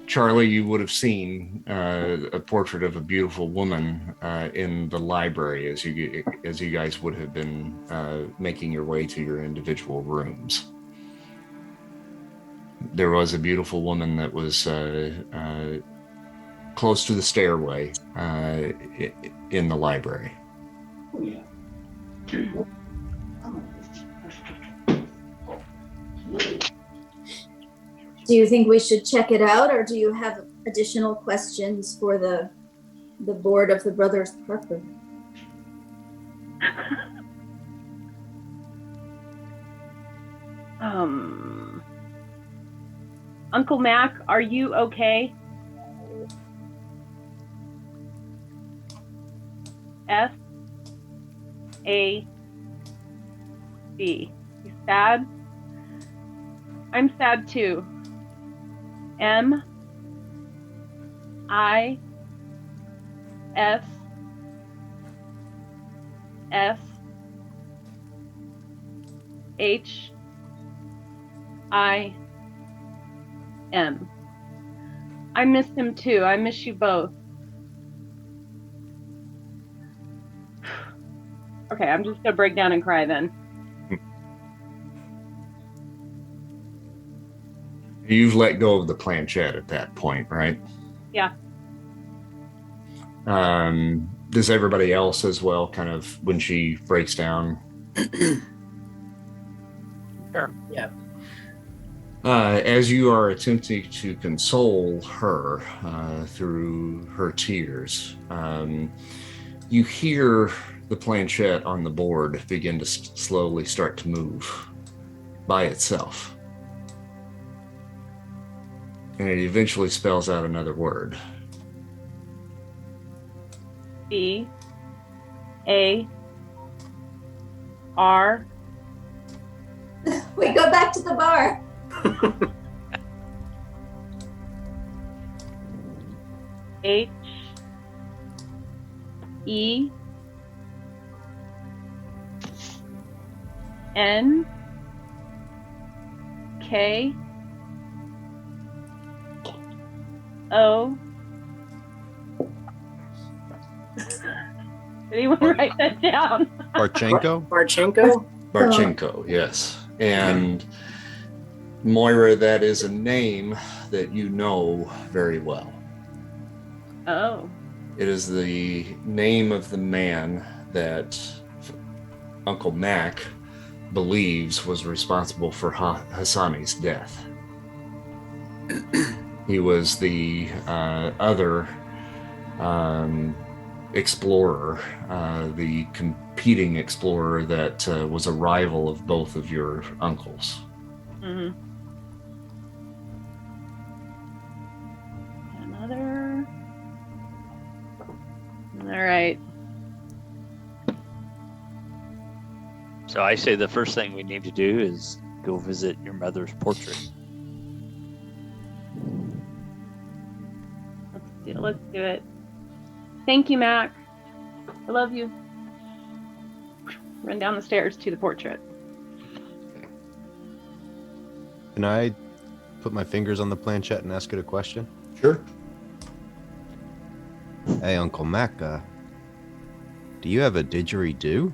Charlie, you would have seen a portrait of a beautiful woman in the library as you guys would have been making your way to your individual rooms. There was a beautiful woman that was close to the stairway in the library. Oh, yeah. Do you think we should check it out, or do you have additional questions for the board of the Brothers Parker? Uncle Mac, are you okay? S-A-D. You sad? I'm sad too. M-I-S-S-H-I-M. I missed him too. I miss you both. Okay, I'm just gonna break down and cry then. You've let go of the planchette at that point, right? Yeah. Does everybody else as well, kind of when she breaks down? Sure. Yeah. As you are attempting to console her through her tears, you hear the planchette on the board begin to slowly start to move by itself. And it eventually spells out another word. B-A-R. We go back to the bar. H E N K O. Did anyone write that down? Barchenko? Barchenko, yes. And Moira, that is a name that you know very well. Oh. It is the name of the man that Uncle Mac believes was responsible for Hasani's death. He was the other explorer, the competing explorer that was a rival of both of your uncles. Mm-hmm. Another. All right. So I say the first thing we need to do is go visit your mother's portrait. Let's do it. Thank you, Mac. I love you. Run down the stairs to the portrait. Can I put my fingers on the planchette and ask it a question? Sure. Hey, Uncle Mac, do you have a didgeridoo?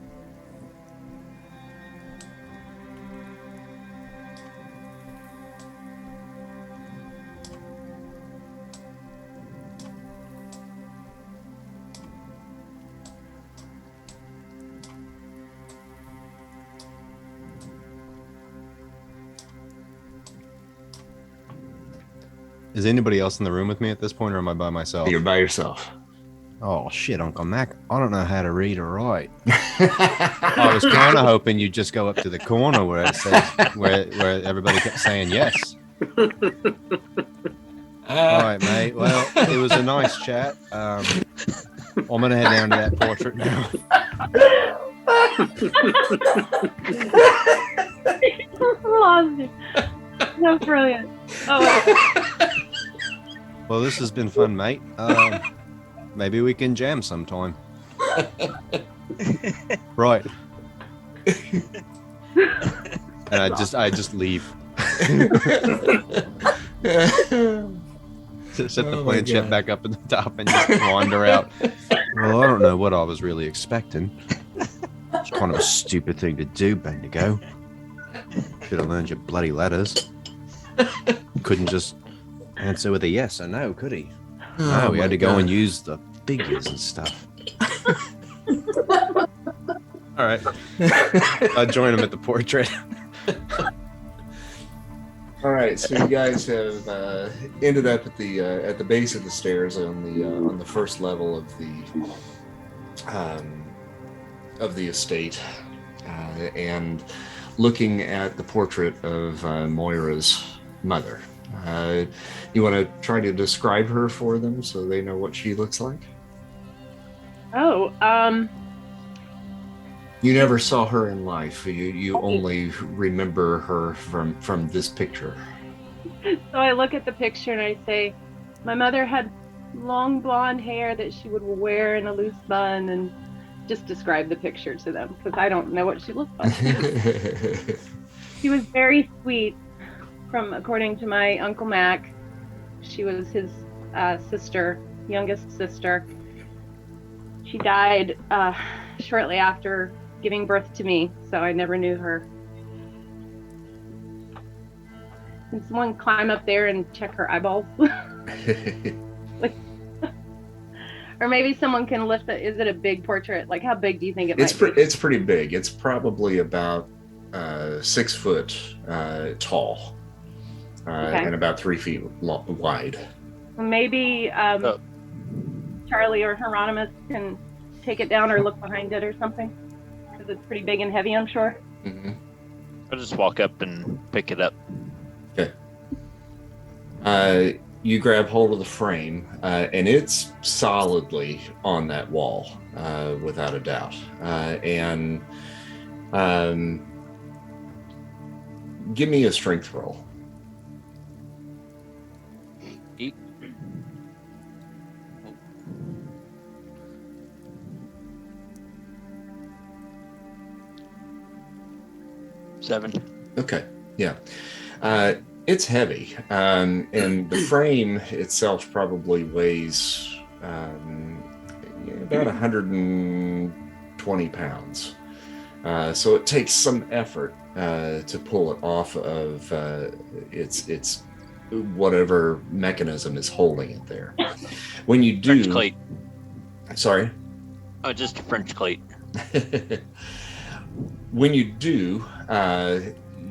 Is anybody else in the room with me at this point, or am I by myself? You're by yourself. Oh shit, Uncle Mac! I don't know how to read or write. I was kind of hoping you'd just go up to the corner where it says where everybody kept saying yes. All right, mate. Well, it was a nice chat. I'm gonna head down to that portrait now. Lost you. So brilliant. Oh, Well, this has been fun, mate. Maybe we can jam sometime. Right. And I just leave. Set the planchette back up at the top and just wander out. Well, I don't know what I was really expecting. It's kind of a stupid thing to do, Bendigo. Should have learned your bloody letters. Couldn't just answer with a yes or no, could he? No, we had to go and use the figures and stuff. All right. I'll join him at the portrait. All right, so you guys have ended up at the base of the stairs on the first level of the estate, and looking at the portrait of Moira's mother. You want to try to describe her for them so they know what she looks like? You never saw her in life. You only remember her from this picture. So I look at the picture and I say, my mother had long blonde hair that she would wear in a loose bun, and just describe the picture to them because I don't know what she looked like. She was very sweet, according to my Uncle Mac. She was his youngest sister. She died shortly after giving birth to me, so I never knew her. Can someone climb up there and check her eyeballs? Or maybe someone can lift it. Is it a big portrait? Like, how big do you think it might be? It's pretty big. It's probably about 6 foot tall, and about 3 feet wide. Maybe Charlie or Hieronymus can take it down or look behind it or something, because it's pretty big and heavy, I'm sure. Mm-hmm. I'll just walk up and pick it up. Okay. You grab hold of the frame, and it's solidly on that wall, without a doubt. And give me a strength roll. Eat. 7. Okay. Yeah. It's heavy, and the frame itself probably weighs about 120 pounds. So it takes some effort to pull it off of its whatever mechanism is holding it there. When you do, French cleat. Sorry. Oh, just a French cleat. When you do,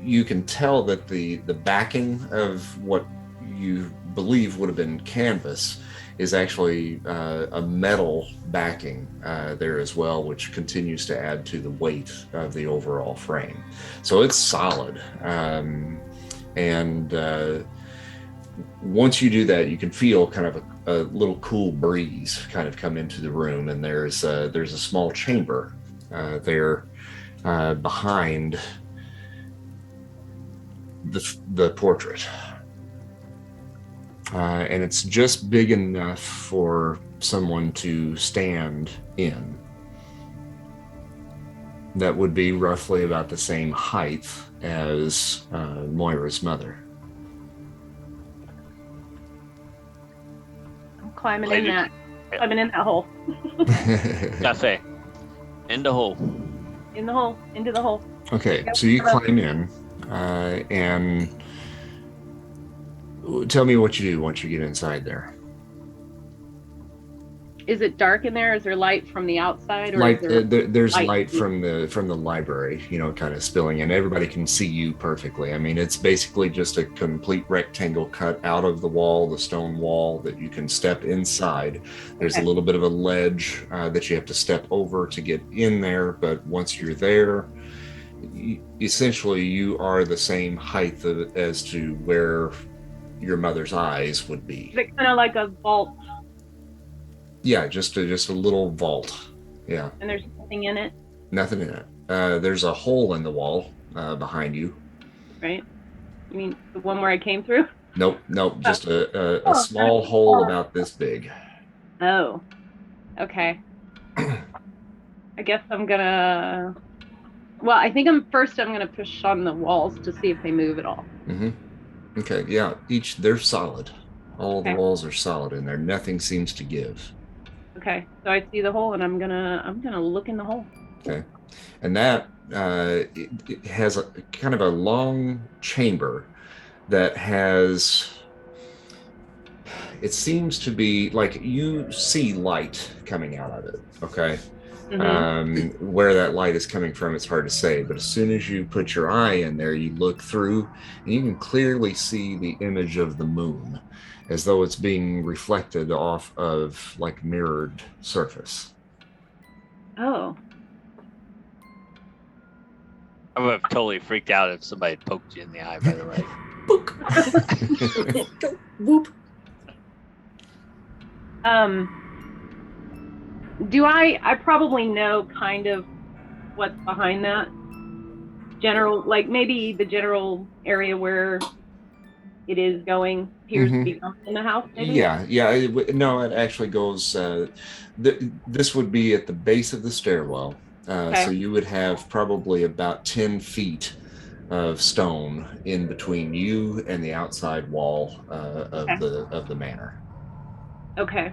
you can tell that the backing of what you believe would have been canvas is actually a metal backing there as well, which continues to add to the weight of the overall frame. So it's solid. And once you do that, you can feel kind of a little cool breeze kind of come into the room, and there's a small chamber there behind the portrait, and it's just big enough for someone to stand in. That would be roughly about the same height as Moira's mother. I'm climbing in that hole. Cafe. In the hole. In the hole. Into the hole. Okay, so you climb in. And tell me what you do once you get inside there. Is it dark in there? Is there light from the outside, or Light, is there there's light from the library, kind of spilling in. Everybody can see you perfectly. I mean, it's basically just a complete rectangle cut out of the wall, the stone wall that you can step inside. There's a little bit of a ledge that you have to step over to get in there, but once you're there, essentially you are the same height as to where your mother's eyes would be. Is it kind of like a vault? Yeah, just a little vault. Yeah. And there's nothing in it? Nothing in it. There's a hole in the wall behind you. Right? You mean the one where I came through? Nope. Just a small hole about this big. Oh. Okay. I guess I'm gonna... Well, I think I'm gonna push on the walls to see if they move at all. Mm-hmm. Okay, yeah. They're solid. All the walls are solid in there. Nothing seems to give. Okay, so I see the hole, and I'm gonna look in the hole. Okay, and that it has a kind of a long chamber that has. It seems to be like you see light coming out of it. Okay, where that light is coming from, it's hard to say. But as soon as you put your eye in there, you look through, and you can clearly see the image of the moon, as though it's being reflected off of like mirrored surface. Oh. I would have totally freaked out if somebody had poked you in the eye, by the way. Book. Whoop. Do I probably know kind of what's behind that? Like maybe the general area where it is going appears to be in the house, maybe? Yeah. No, it actually goes. This would be at the base of the stairwell. So you would have probably about 10 feet of stone in between you and the outside wall of the manor. Okay.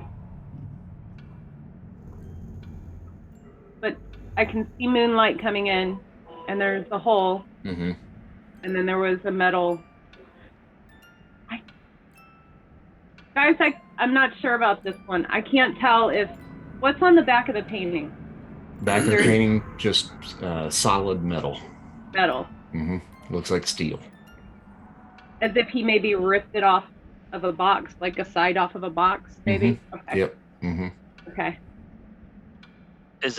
But I can see moonlight coming in, and there's a hole, and then there was a metal. Guys, I'm not sure about this one. I can't tell what's on the back of the painting. Back of the painting, just solid metal. Metal. Looks like steel. As if he maybe ripped it off of a box, like a side off of a box, maybe? Okay. Yep. Okay. Does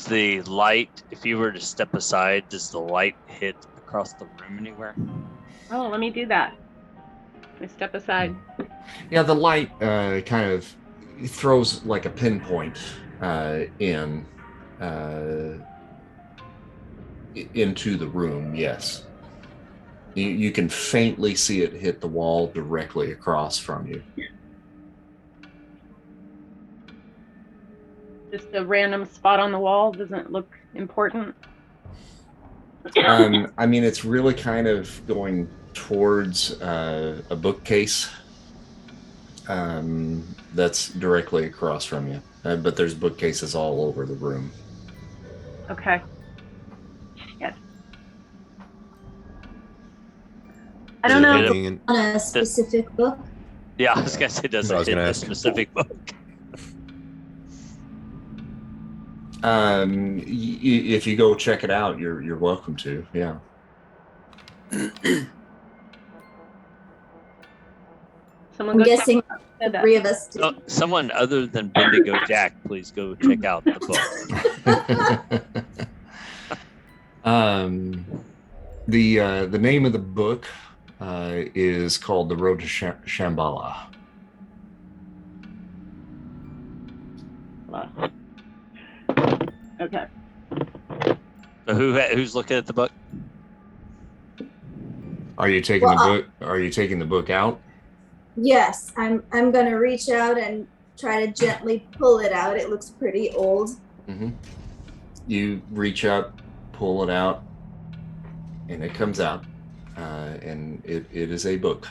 the light, if you were to step aside, does the light hit across the room anywhere? Oh, let me do that. I step aside. Yeah, the light kind of throws like a pinpoint into the room. Yes, you can faintly see it hit the wall directly across from you. Just a random spot on the wall doesn't look important. I mean, it's really kind of going towards a bookcase that's directly across from you, but there's bookcases all over the room. Okay. Yes. I don't know. On a specific book? Yeah, I was gonna say, does it hit a specific book? If you go check it out, you're welcome to. Yeah. Someone I'm guessing the three of us. Someone other than Bendigo Jack, please go check out the book. The name of the book is called The Road to Shambhala. Okay. So who's looking at the book? Are you taking the book? Are you taking the book out? Yes, I'm going to reach out and try to gently pull it out. It looks pretty old. You reach out, pull it out, and it comes out, and it is a book.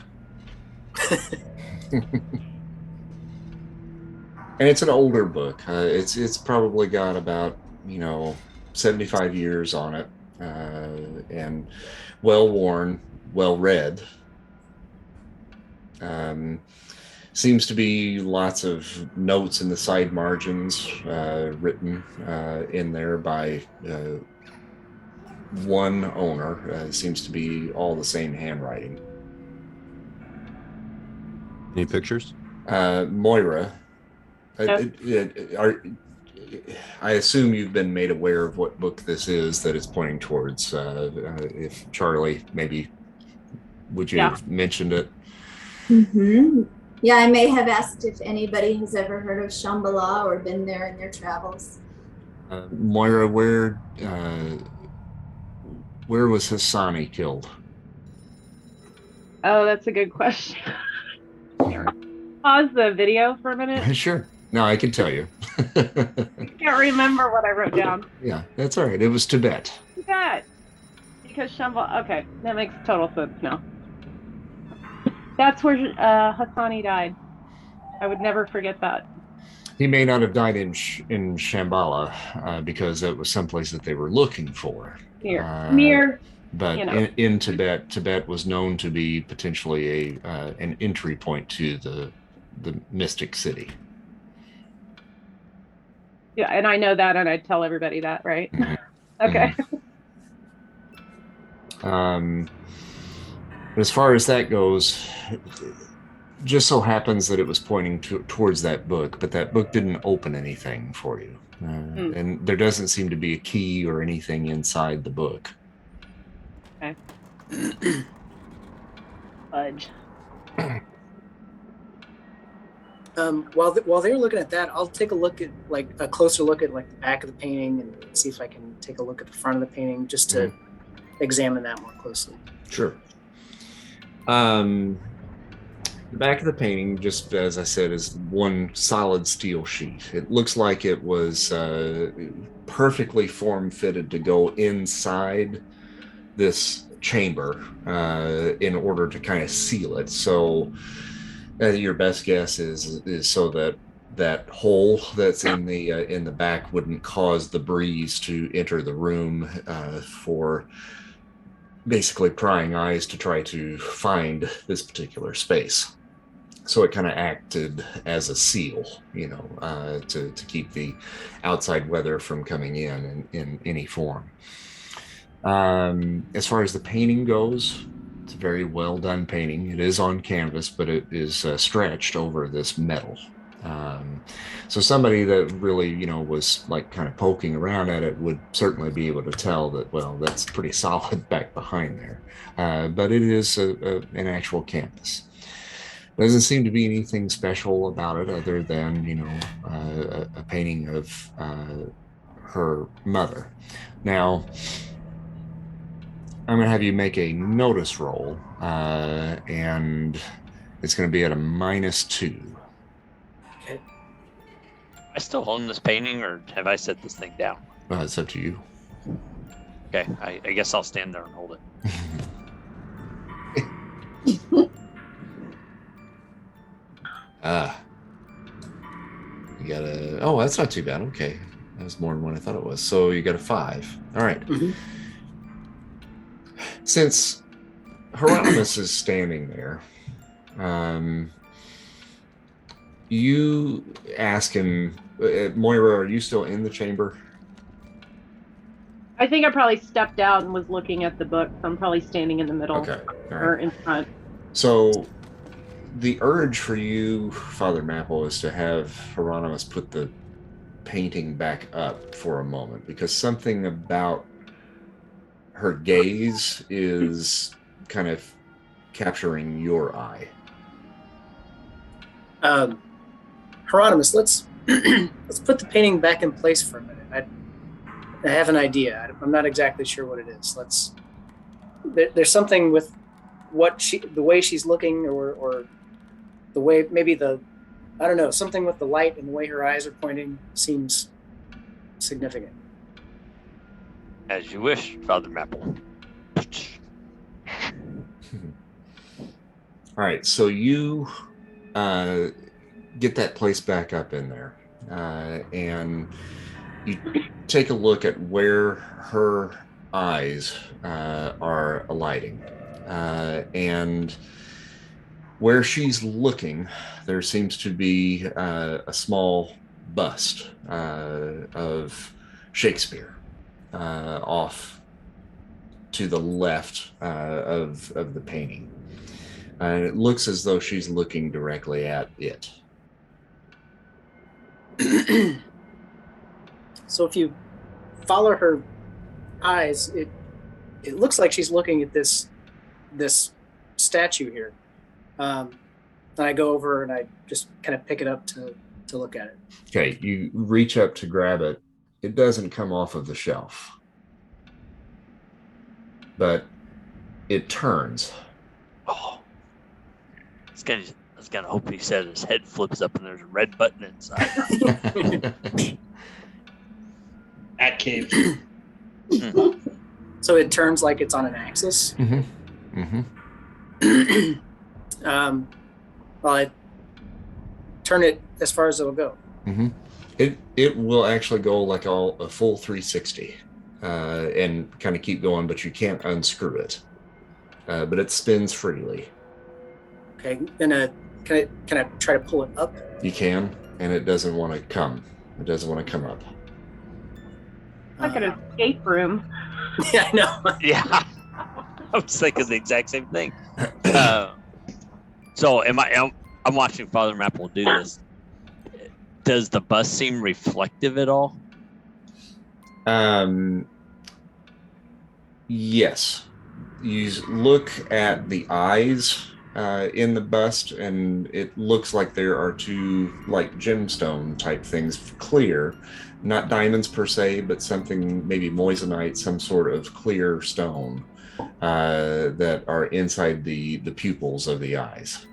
And it's an older book. It's probably got about 75 years on it, and well worn, well read. Seems to be lots of notes in the side margins written in there by one owner. Seems to be all the same handwriting. Any pictures? Moira, I assume you've been made aware of what book this is that it's pointing towards. If Charlie, maybe, would you have mentioned it? Mm-hmm. Yeah, I may have asked if anybody has ever heard of Shambhala or been there in their travels. Moira, where was Hasani killed? Oh, that's a good question. All right. Pause the video for a minute. Sure. No, I can tell you. I can't remember what I wrote down. Yeah, that's all right. It was Tibet. Tibet. Because Shambhala. Okay, that makes total sense now. That's where Hasani died. I would never forget that. He may not have died in Shambhala because that was someplace that they were looking for. Near. But in Tibet, Tibet was known to be potentially an entry point to the mystic city. Yeah, and I know that, and I tell everybody that, right? Mm-hmm. Okay. As far as that goes, just so happens that it was pointing towards that book, but that book didn't open anything for you. And there doesn't seem to be a key or anything inside the book. Okay. Fudge. While they're looking at that, I'll take a look at a closer look at the back of the painting and see if I can take a look at the front of the painting just to examine that more closely. Sure. The back of the painting, just as I said, is one solid steel sheet. It looks like it was perfectly form-fitted to go inside this chamber in order to kind of seal it. So your best guess is so that hole that's in the back wouldn't cause the breeze to enter the room for basically prying eyes to try to find this particular space. So it kind of acted as a seal, to keep the outside weather from coming in any form. As far as the painting goes, it's a very well done painting. It is on canvas, but it is stretched over this metal. So somebody that really, was kind of poking around at it would certainly be able to tell that, well, that's pretty solid back behind there. But it is an actual canvas. Doesn't seem to be anything special about it other than, a painting of her mother. Now, I'm going to have you make a notice roll, and it's going to be at a -2. Okay. I still own this painting, or have I set this thing down? It's up to you. Okay, I guess I'll stand there and hold it. You got a... Oh, that's not too bad. Okay. That was more than what I thought it was. So you got a 5. All right. Mm-hmm. Since Hieronymus is standing there, you ask him, Moira, are you still in the chamber? I think I probably stepped out and was looking at the book. So I'm probably standing in the middle. Okay. All right. Or in front. So the urge for you, Father Mapple, is to have Hieronymus put the painting back up for a moment, because something about her gaze is kind of capturing your eye. Hieronymus, let's put the painting back in place for a minute. I have an idea. I'm not exactly sure what it is. There's something with the way she's looking, or the way, maybe I don't know, something with the light and the way her eyes are pointing seems significant. As you wish, Father Mapple. All right, so you get that place back up in there, and you take a look at where her eyes are alighting, and Where she's looking, there seems to be a small bust of Shakespeare off to the left of the painting. And it looks as though she's looking directly at it. So if you follow her eyes, it looks like she's looking at this statue here. And I go over and I just kind of pick it up to look at it. Okay, you reach up to grab it. It doesn't come off of the shelf, but it turns. Oh, I was gonna hope he said his head flips up and there's a red button inside. At cave. So it turns like it's on an axis. Mm-hmm. Mm-hmm. Well, I turn it as far as it'll go. Mm-hmm. It will actually go like a full 360 and kind of keep going, but you can't unscrew it. But it spins freely. Okay, and can I try to pull it up? You can, and it doesn't want to come. It doesn't want to come up. Like an escape room. Yeah, I know. Yeah, I was thinking the exact same thing. So I'm watching Father Maple do this. Does the bus seem reflective at all? Yes. You look at the eyes in the bust, and it looks like there are two like gemstone type things, clear, not diamonds per se, but something maybe moissanite, some sort of clear stone that are inside the pupils of the eyes.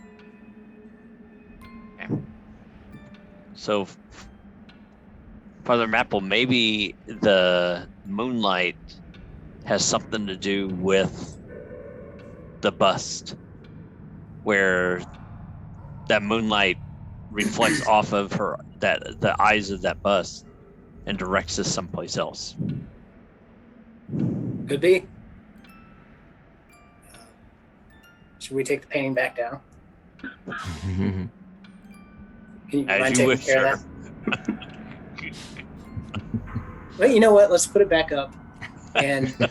Okay. So, Father Maple, maybe the moonlight has something to do with the bust, where that moonlight reflects off of the eyes of that bust and directs us someplace else. Could be. Should we take the painting back down? Can you mind As you taking wish, care sir. of that? Well, you know what? Let's put it back up. And I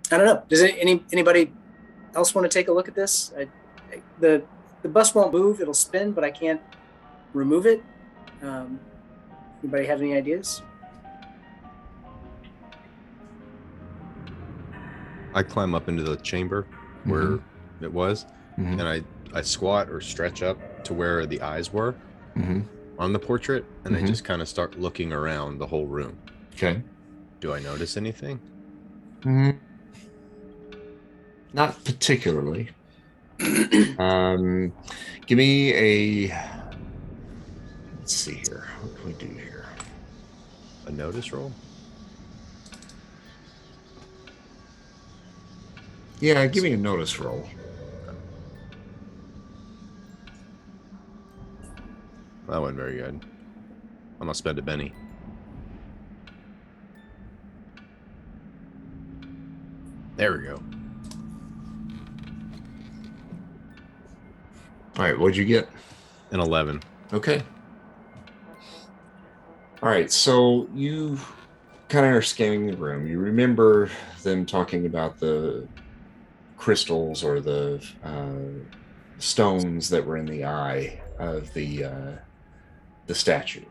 don't know. Does anybody else want to take a look at this? The bus won't move; it'll spin, but I can't remove it. Anybody have any ideas? I climb up into the chamber where it was, and I squat or stretch up to where the eyes were on the portrait, and I just kind of start looking around the whole room. Okay. Do I notice anything? Not particularly. Give me a. Let's see here. What can we do here? A notice roll? Yeah, give me a notice roll. That wasn't very good. I'm gonna spend a Benny. There we go. All right, what'd you get? An 11. Okay. All right, so you kind of are scanning the room. You remember them talking about the crystals or the stones that were in the eye of the statue.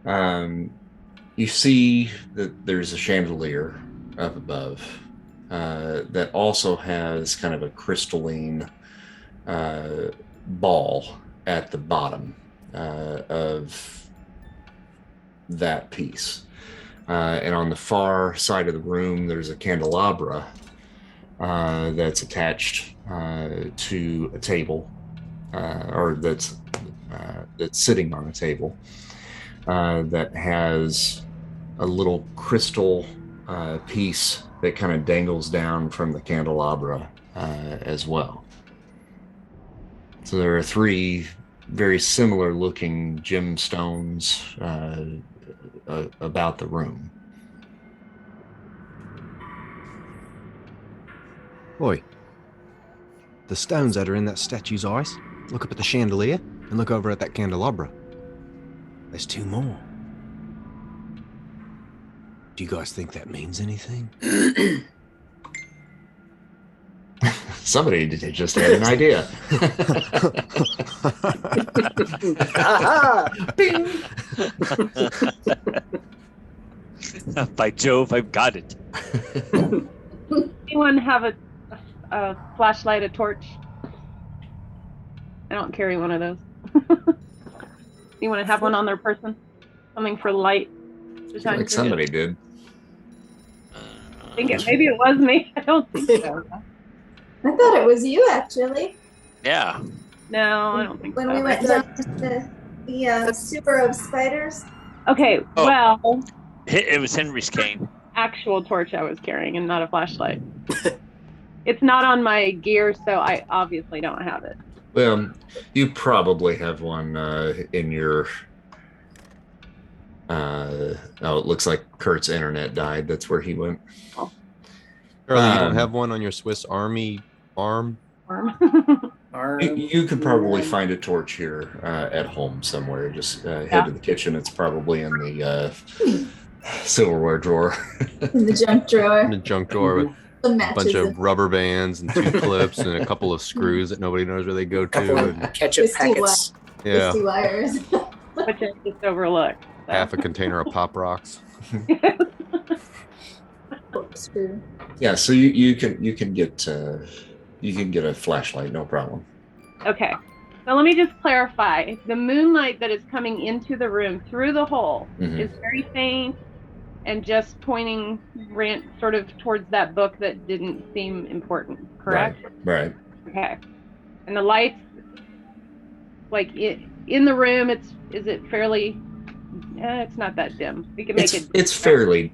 You see that there's a chandelier up above that also has kind of a crystalline ball at the bottom of that piece. And on the far side of the room, there's a candelabra that's attached to a table, or that's sitting on a table that has a little crystal piece that kind of dangles down from the candelabra as well. So there are three very similar looking gemstones about the room. Boy, the stones that are in that statue's eyes. Look up at the chandelier and look over at that candelabra. There's 2 more. Do you guys think that means anything? Somebody just had an idea. Bing! By Jove, I've got it. Anyone have a flashlight, a torch? I don't carry one of those. You want to have one on their person? Something for light to shine Like through? somebody did. I think maybe it was me. I don't think so. I thought it was you, actually. Yeah. No, I don't think When so. we went down to the sewer of spiders. Okay, Oh. well, It was Henry's cane. actual torch I was carrying and not a flashlight. It's not on my gear, so I obviously don't have it. Well, you probably have one in your. Oh, it looks like Kurt's internet died. That's where he went. Charlie, you don't have one on your Swiss Army arm? You could probably find a torch here at home somewhere. Just head to the kitchen. It's probably in the silverware drawer. In the junk drawer. In the junk drawer with The a matches. bunch of rubber bands and 2 clips and a couple of screws that nobody knows where they go Couple to. of And, ketchup Twisty packets. yeah, Twisty wires. Which I just overlooked. So. half a container of Pop Rocks. Corkscrew. Yeah, so you can get a flashlight, no problem. Okay, so let me just clarify. The moonlight that is coming into the room through the hole Mhm. is very faint and just pointing sort of towards that book that didn't seem important, correct? Right. Okay. And the lights, like in the room, is it fairly? It's not that dim. We can make it. It's fairly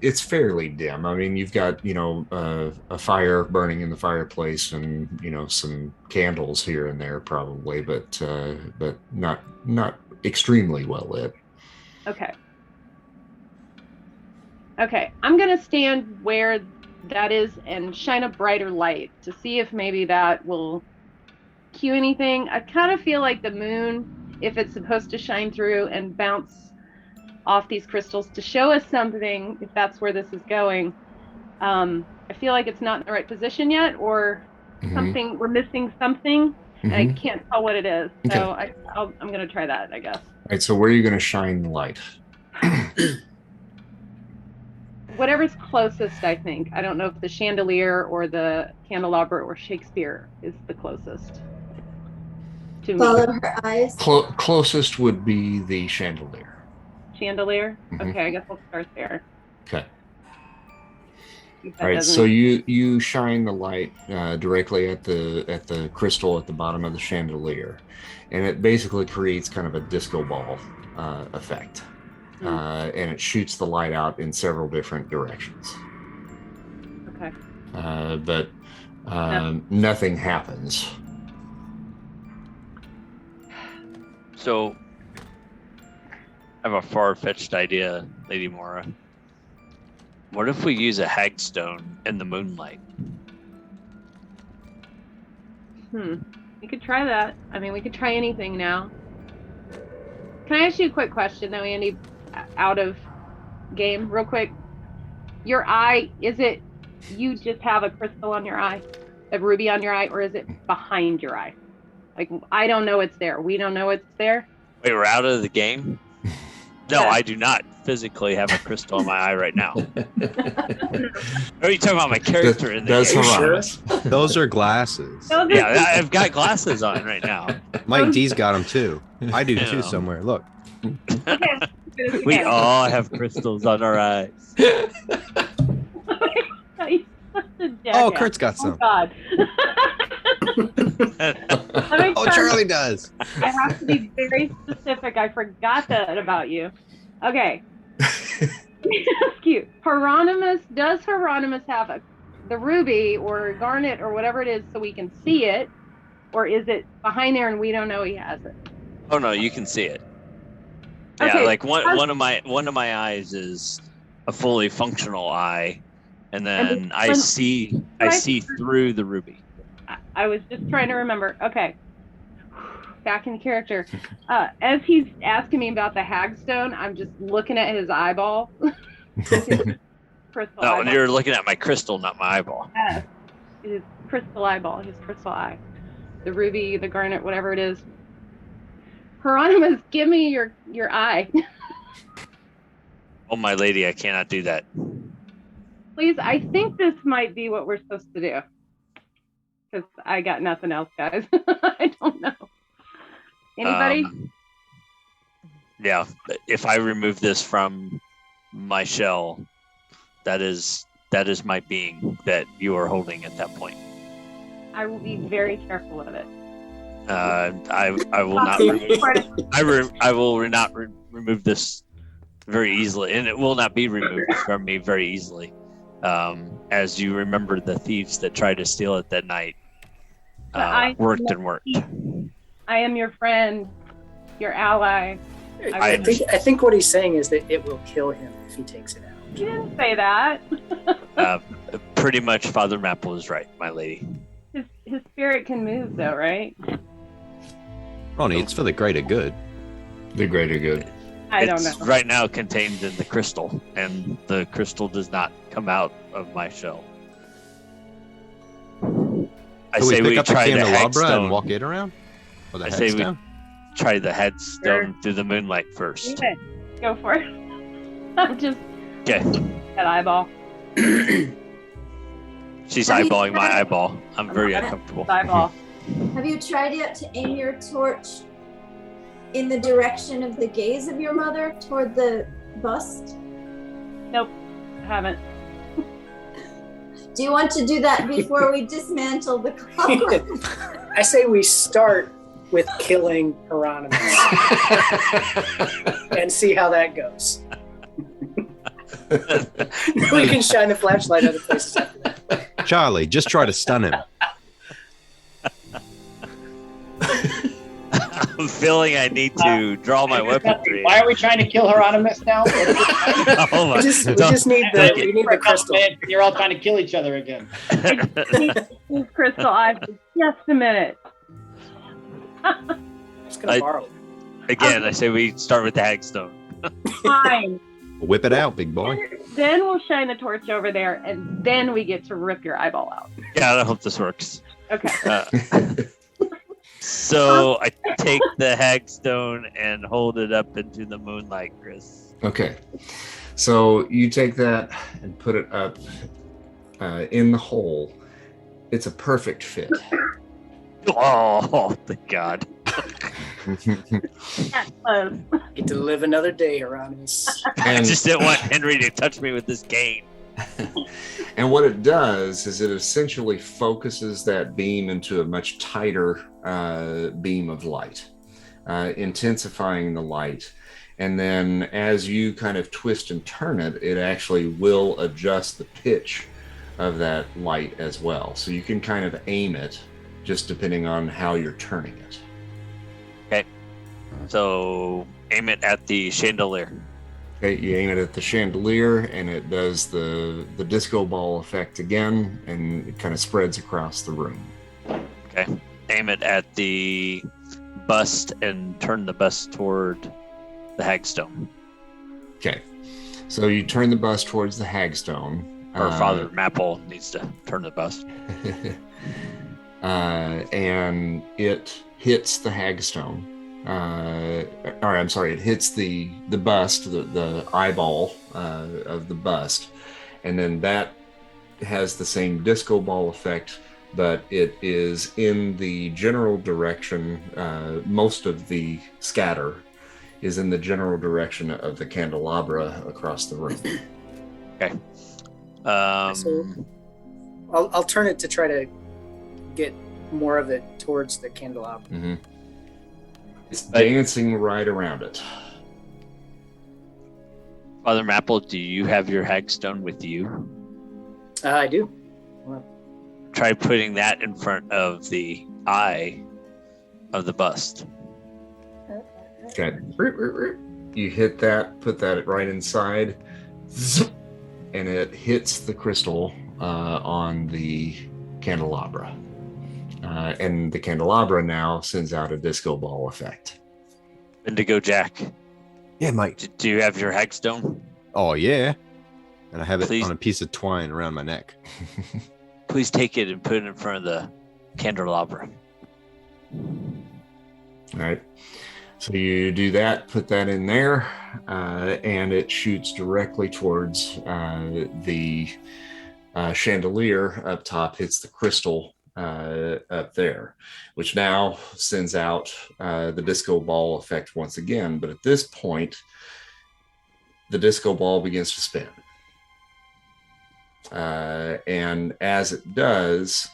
dim. I mean, you've got a fire burning in the fireplace and some candles here and there probably, but not extremely well lit. Okay. Okay, I'm gonna stand where that is and shine a brighter light to see if maybe that will cue anything. I kind of feel like the moon, if it's supposed to shine through and bounce off these crystals to show us something, if that's where this is going, I feel like it's not in the right position yet, or something, we're missing something, and I can't tell what it is. So I'm gonna try that, I guess. All right, so where are you going to shine the light? Whatever's closest, I think. I don't know if the chandelier or the candelabra or Shakespeare is the closest to me. Follow her eyes. Closest would be the chandelier. Chandelier? Mhm. Okay, I guess we'll start there. Okay. If that All right, doesn't- so you shine the light directly at the crystal at the bottom of the chandelier, and it basically creates kind of a disco ball effect, and it shoots the light out in several different directions. Okay. But nothing happens. So, I have a far-fetched idea, Lady Moira. What if we use a hagstone in the moonlight? We could try that. I mean, we could try anything now. Can I ask you a quick question, though, Andy? Out of game, real quick. Your eye, is it you just have a crystal on your eye, a ruby on your eye, or is it behind your eye? Like, I don't know it's there. We don't know it's there. Wait, we're out of the game? No, Yeah. I do not physically have a crystal in my eye right now. Are you talking about my character in the That's game? Hieronymus. Those are glasses. No, this- Yeah, I've got glasses on right now. Mike D's got them too. I do Yeah. too somewhere. Look. Okay. We all have crystals on our eyes. You're such a Oh, jackass. Kurt's got Oh, some. God. Oh, Charlie does. I have to be very specific. I forgot that about you. Okay. Cute. Does Hieronymus have the ruby or garnet or whatever it is so we can see it? Or is it behind there and we don't know he has it? Oh no, you can see it. Okay, Yeah, like one of my eyes is a fully functional eye, and then I see through the ruby. I was just trying to remember. Okay. Back in character. As he's asking me about the hagstone, I'm just looking at his eyeball. Crystal No, eyeball. you're looking at my crystal, not my eyeball. Yes. His crystal eyeball, his crystal eye. The ruby, the garnet, whatever it is. Hieronymus, give me your eye. Oh, my lady, I cannot do that. Please, I think this might be what we're supposed to do. Because I got nothing else, guys. I don't know. Anybody? Yeah, if I remove this from my shell, that is my being that you are holding at that point. I will be very careful of it. I will not. I will not remove this very easily, and it will not be removed from me very easily. As you remember, the thieves that tried to steal it that night worked. I am your friend, your ally. I think what he's saying is that it will kill him if he takes it out. You didn't say that. Pretty much, Father Maple is right, my lady. His spirit can move, though, right? Ronnie, it's for the greater good. The greater good. I don't know. It's right now contained in the crystal, and the crystal does not come out of my shell. I Can we say pick we up the try the candelabra and hagstone. walk it around? Or the I say we headstone? try the headstone through the moonlight first. Okay, go for it. I'm just Okay. that eyeball. She's Have you eyeballing my tried- eyeball. I'm very uncomfortable. Eyeball. Have you tried yet to aim your torch in the direction of the gaze of your mother toward the bust? Nope, I haven't. Do you want to do that before we dismantle the clock? I say we start with killing Hieronymus and see how that goes. We can shine the flashlight other places after that. Charlie, just try to stun him. I'm feeling I need to draw my weaponry. Why are we trying to kill Hieronymus now? Oh my- We just need the crystal. You're all trying to kill each other again. His crystal eye for just a minute. I'm just gonna borrow it. Again, I say we start with the hagstone. Fine. Whip it out, big boy. Then we'll shine the torch over there, and then we get to rip your eyeball out. Yeah, I hope this works. Okay. So I take the hagstone and hold it up into the moonlight, Chris. Okay. So you take that and put it up in the hole. It's a perfect fit. Oh, thank God. That's close. Get to live another day, Hieronymus. I just didn't want Henry to touch me with this cane. And what it does is it essentially focuses that beam into a much tighter beam of light, intensifying the light. And then as you kind of twist and turn it, it actually will adjust the pitch of that light as well. So you can kind of aim it just depending on how you're turning it. Okay. So aim it at the chandelier. Okay, you aim it at the chandelier and it does the disco ball effect again, and it kind of spreads across the room. Okay. Aim it at the bust and turn the bust toward the hagstone. Okay, so you turn the bust towards the hagstone. Or Father Maple needs to turn the bust. And it hits the hagstone. It hits the bust, the eyeball of the bust, and then that has the same disco ball effect, but it is in the general direction. Most of the scatter is in the general direction of the candelabra across the room. Okay. So I'll turn it to try to get more of it towards the candelabra. Mm-hmm. It's dancing right around it. Father Maple, do you have your hagstone with you? I do. Try putting that in front of the eye of the bust. Okay. You hit that, put that right inside, and it hits the crystal on the candelabra. And the candelabra now sends out a disco ball effect. Indigo Jack, Yeah, mate. do you have your hagstone? Oh, yeah. And I have it Please. on a piece of twine around my neck. Please take it and put it in front of the candelabra. All right. So you do that, put that in there, and it shoots directly towards the chandelier up top, hits the crystal up there, which now sends out the disco ball effect once again. But at this point, the disco ball begins to spin. And as it does,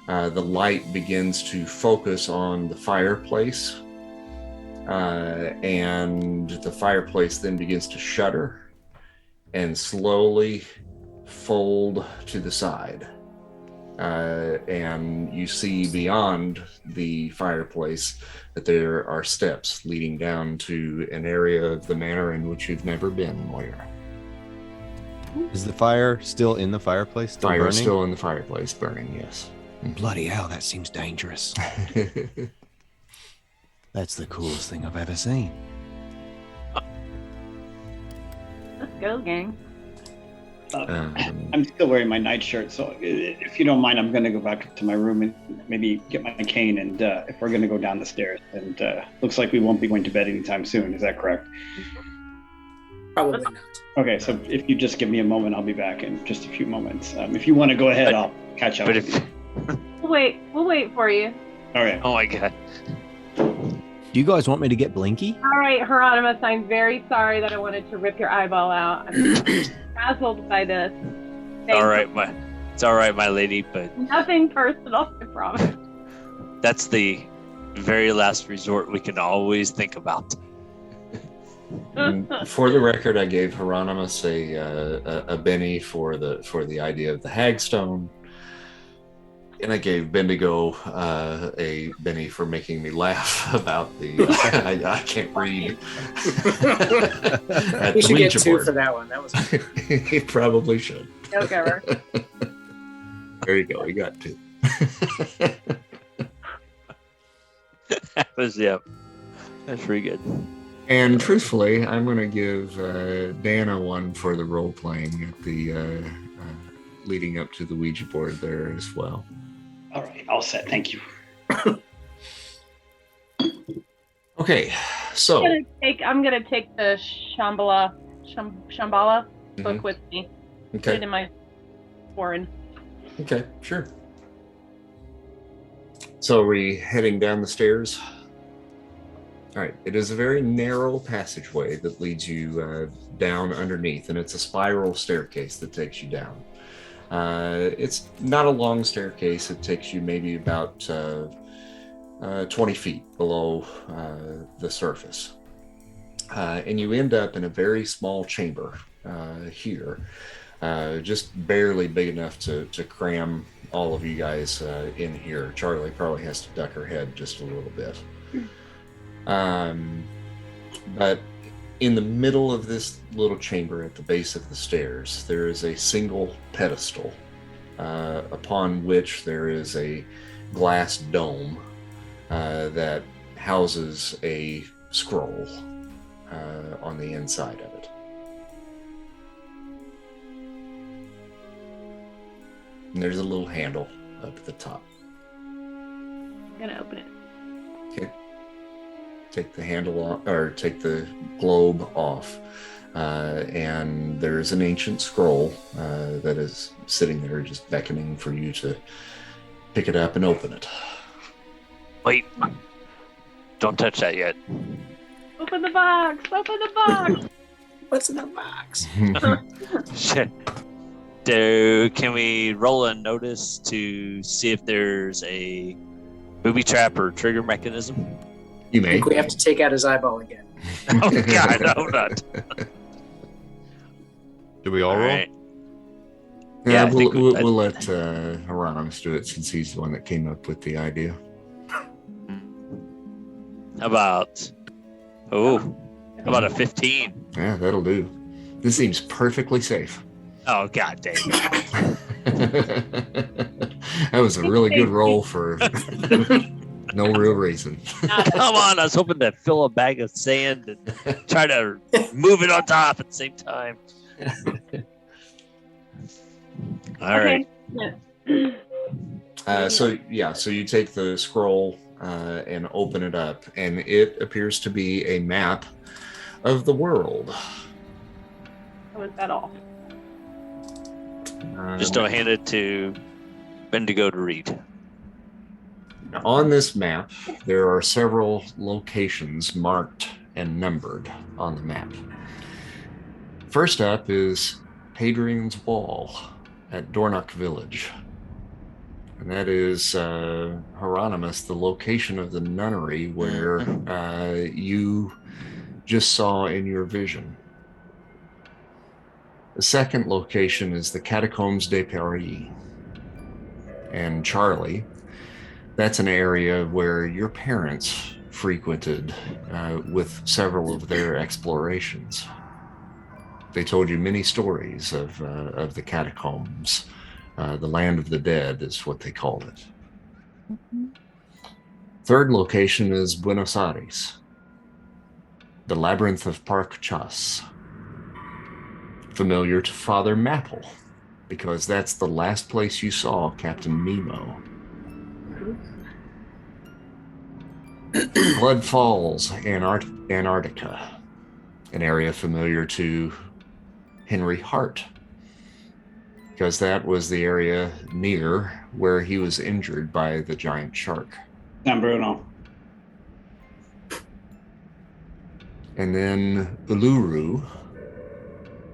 the light begins to focus on the fireplace, and the fireplace then begins to shudder and slowly fold to the side. And you see beyond the fireplace that there are steps leading down to an area of the manor in which you've never been, Moira. Is the fire still in the fireplace? Still Fire burning? is still in the fireplace, burning, yes. Bloody hell, that seems dangerous. That's the coolest thing I've ever seen. Let's go, gang. I'm still wearing my nightshirt, so if you don't mind, I'm going to go back to my room and maybe get my cane. And if we're going to go down the stairs, and looks like we won't be going to bed anytime soon. Is that correct? Probably not. Okay, so if you just give me a moment, I'll be back in just a few moments. If you want to go ahead, I'll catch up. But with if you. We'll wait for you. All right. oh my god, Do you guys want me to get Blinky? All right, Hieronymus, I'm very sorry that I wanted to rip your eyeball out. I'm dazzled by this. it's all right, my lady. But Nothing personal, I promise. that's the very last resort we can always think about. And for the record, I gave Hieronymus a Benny for the idea of the hagstone, and I gave Bendigo a Benny for making me laugh about the I can't read. At We the should get Ouija 2 board. for that one. That was He probably should. Go giver. There you go. You got 2. That was that's pretty good. And truthfully, I'm going to give Dana one for the role playing at the leading up to the Ouija board there as well. All right. All set. Thank you. Okay, so I'm gonna take the Shambhala book Mhm. with me. Put okay, it in my foreign. okay, sure. So are we heading down the stairs? All right, it is a very narrow passageway that leads you down underneath, and it's a spiral staircase that takes you down. It's not a long staircase. It takes you maybe about 20 feet below the surface. And you end up in a very small chamber here, just barely big enough to cram all of you guys in here. Charlie probably has to duck her head just a little bit. But in the middle of this little chamber at the base of the stairs, there is a single pedestal upon which there is a glass dome that houses a scroll on the inside of it. And there's a little handle up at the top. I'm gonna open it. Okay. Take the handle off, or take the globe off, and there is an ancient scroll that is sitting there, just beckoning for you to pick it up and open it. Wait, don't touch that yet. Open the box! Open the box! What's in the box? Shit. Can we roll a notice to see if there's a booby trap or trigger mechanism? You I may. think we have to take out his eyeball again. Oh god, no, not. Do we all roll? Right. Yeah, Yeah, I think we'll let Hieronymus do it since he's the one that came up with the idea. How Oh, how about a 15? Yeah, that'll do. This seems perfectly safe. Oh, god dang it. That was a really good roll for no real reason. Come on, I was hoping to fill a bag of sand and try to move it on top at the same time. All right. So you take the scroll and open it up, and it appears to be a map of the world. How is that all? Just don't hand it to Bendigo to read. On this map, there are several locations marked and numbered on the map. First up is Hadrian's Wall at Dornoch Village. And that is Hieronymus, the location of the nunnery where you just saw in your vision. The second location is the Catacombs de Paris. And Charlie, that's an area where your parents frequented with several of their explorations. They told you many stories of the catacombs. The land of the dead is what they called it. Mm-hmm. Third location is Buenos Aires, the labyrinth of Park Chas. Familiar to Father Mapple, because that's the last place you saw Captain Nemo. Blood Falls, Antarctica, an area familiar to Henry Hart, because that was the area near where he was injured by the giant shark. San Bruno. And then Uluru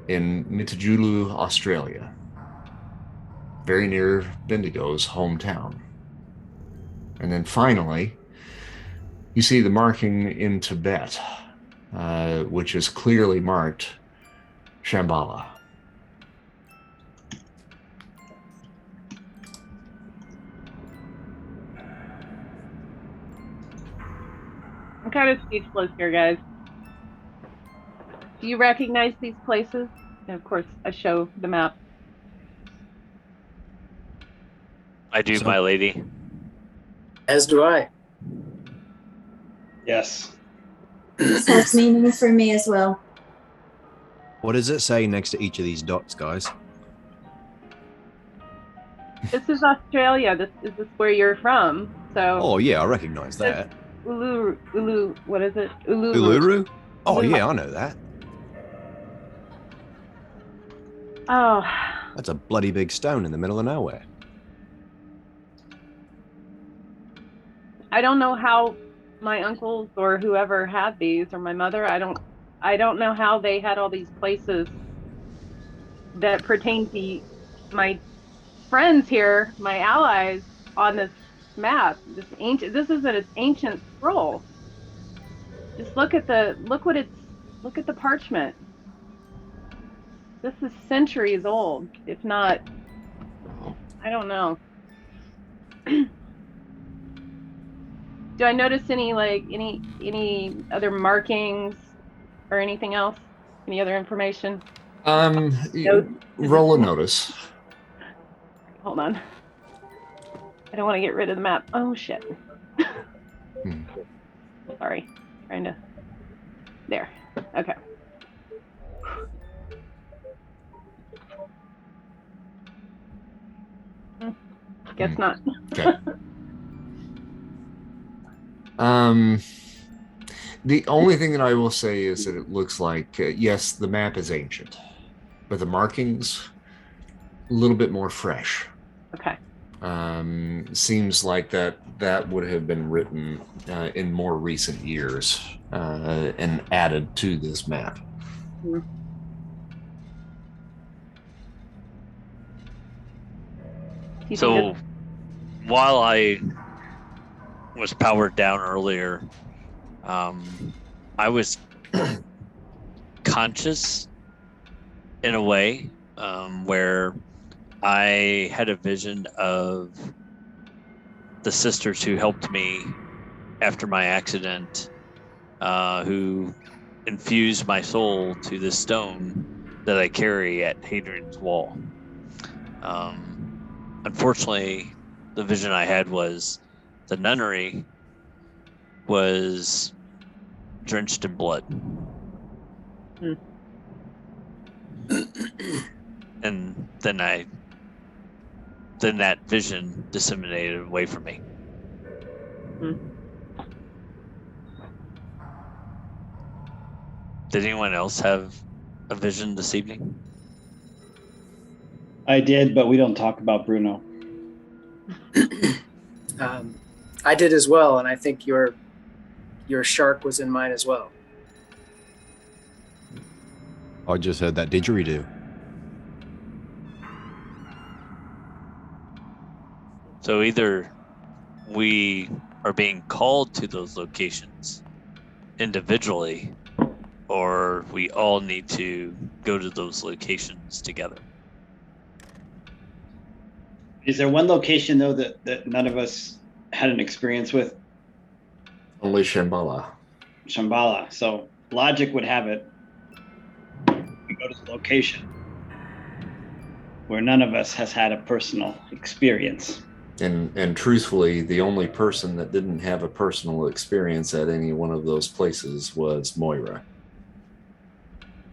in Mitajulu, Australia, very near Bendigo's hometown. And then finally, you see the marking in Tibet, which is clearly marked Shambhala. I'm kind of speechless here, guys. Do you recognize these places? And of course, I show the map. I do, my lady. As do I. Yes. This has meaning for me as well. What does it say next to each of these dots, guys? This is Australia. This is where you're from. So. Oh yeah, I recognize that. Ulu, what is it? Uluru? Oh yeah, I know that. Oh. That's a bloody big stone in the middle of nowhere. I don't know how my uncles or whoever had these, or my mother. I don't know how they had all these places that pertain to my friends here, my allies, on this map. This is an ancient scroll. Just look at the parchment. This is centuries old, if not, I don't know. Do I notice any other markings or anything else? Any other information? Roll a notice. Hold on. I don't want to get rid of the map. Oh shit. Sorry. Trying to. There. Okay. Guess not. Okay. The only thing that I will say is that it looks like, yes, the map is ancient, but the markings a little bit more fresh. Okay. Seems like that would have been written in more recent years and added to this map. Mm-hmm. So while I was powered down earlier, I was conscious in a way where I had a vision of the sisters who helped me after my accident who infused my soul to the stone that I carry at Hadrian's Wall. Unfortunately, the vision I had was the nunnery was drenched in blood. And then that vision disseminated away from me. Did anyone else have a vision this evening? I did, but we don't talk about Bruno. I did as well, and I think your shark was in mine as well. I just heard that didgeridoo. So either we are being called to those locations individually, or we all need to go to those locations together. Is there one location, though, that none of us had an experience with? Only Shambhala. Shambhala. So logic would have it. We go to the location where none of us has had a personal experience. And truthfully, the only person that didn't have a personal experience at any one of those places was Moira.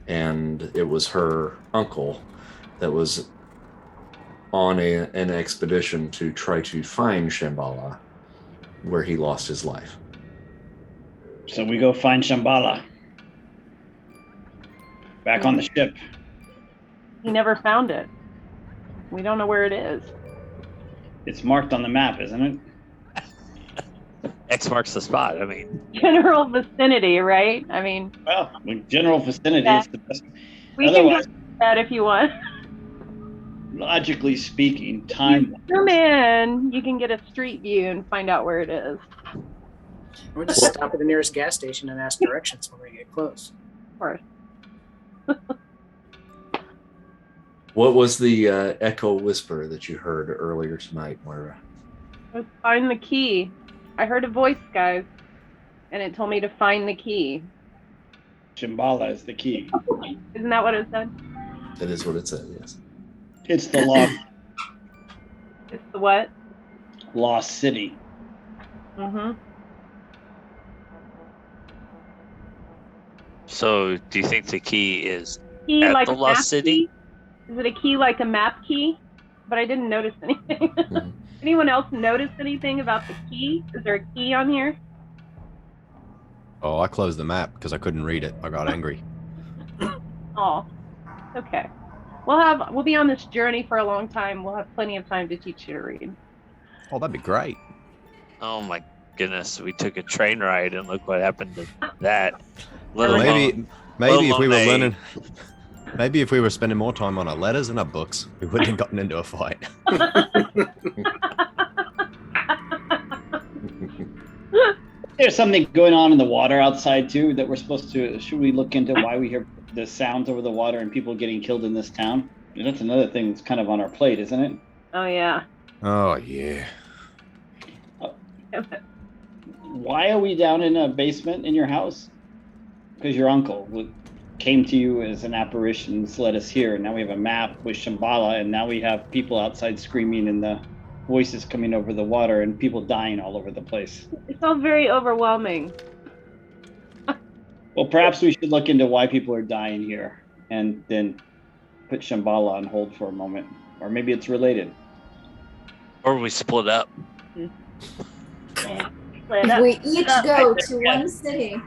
And it was her uncle that was on an expedition to try to find Shambhala, where he lost his life. So we go find Shambhala. Back on the ship. He never found it. We don't know where it is. It's marked on the map, isn't it? X marks the spot. I mean, General vicinity, right? I mean, Well, the general vicinity Yeah. is the best. we Otherwise- can do that if you want. Logically speaking, time. Zoom in, you can get a street view and find out where it is. We'll just stop at the nearest gas station and ask directions when we get close. Of course. What was the echo whisper that you heard earlier tonight, Moira? Let's find the key. I heard a voice, guys, and it told me to find the key. Shambhala is the key. Isn't that what it said? That is what it said, yes. It's the It's the what? lost city. Mm-hmm. so do you think the key is Key at like the a lost map city? key? Is it a key like a map key? But I didn't notice anything. Mhm. Anyone else notice anything about the key? Is there a key on here? Oh, I closed the map because I couldn't read it. I got angry. Oh, okay. We'll be on this journey for a long time. We'll have plenty of time to teach you to read. Oh, that'd be great. Oh my goodness, we took a train ride and look what happened to that. Let Well, alone- Maybe if we were Well, learning, maybe if we were spending more time on our letters and our books, we wouldn't have gotten into a fight. There's something going on in the water outside too that we're supposed to. Should we look into why we hear the sounds over the water and people getting killed in this town? That's another thing that's kind of on our plate, isn't it? Oh, yeah. Oh yeah. Why are we down in a basement in your house? Because your uncle came to you as an apparition and led us here. And now we have a map with Shambhala, and now we have people outside screaming and the voices coming over the water and people dying all over the place. It's all very overwhelming. Well, perhaps we should look into why people are dying here and then put Shambhala on hold for a moment. Or maybe it's related. Or we split up. Split up. We each go to one city.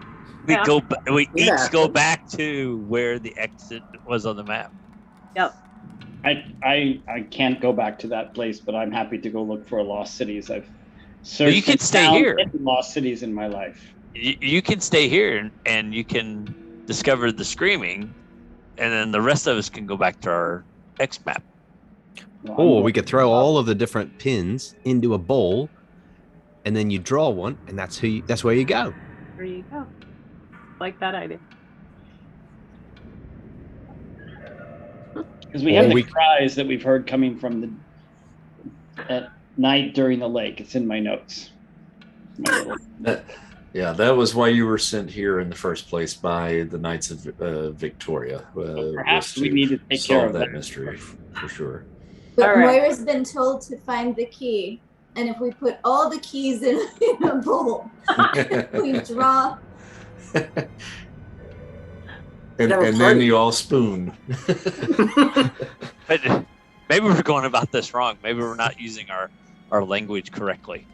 We Yeah. go. We Yeah. each go back to where the exit was on the map. Yep. I can't go back to that place, but I'm happy to go look for lost cities. I've But searched you can for stay towns here. and lost cities in my life. You can stay here and you can discover the screaming, and then the rest of us can go back to our X map. Well, Or I'm we could throw all of the different pins into a bowl, and then you draw one, and that's where you go. There you go. Like that idea. Because we have Or the we- cries that we've heard coming from at night during the lake. It's in my notes. My little- Yeah, that was why you were sent here in the first place by the Knights of Victoria. So perhaps was we need to take care solve of that that mystery for sure. But All right. Moira's been told to find the key, and if we put all the keys in a bowl, we draw. and Have a then party. you all spoon. But maybe we're going about this wrong. Maybe we're not using our language correctly.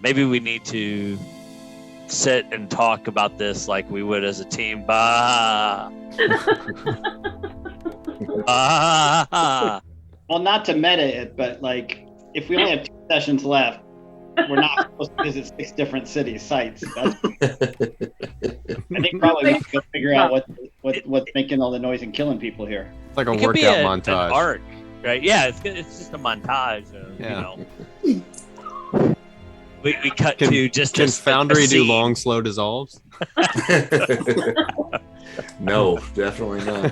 Maybe we need to sit and talk about this like we would as a team. Bah. Bah. Well, not to meta it, but like if we only have 2 sessions left, we're not supposed to visit 6 different city sites. I think probably we should go figure out what's making all the noise and killing people here. It's like a It could be workout an montage. arc, right? Yeah, it's just a montage. Yeah. You know, we cut to just Can a Foundry do scene. long, slow dissolves? No, definitely not.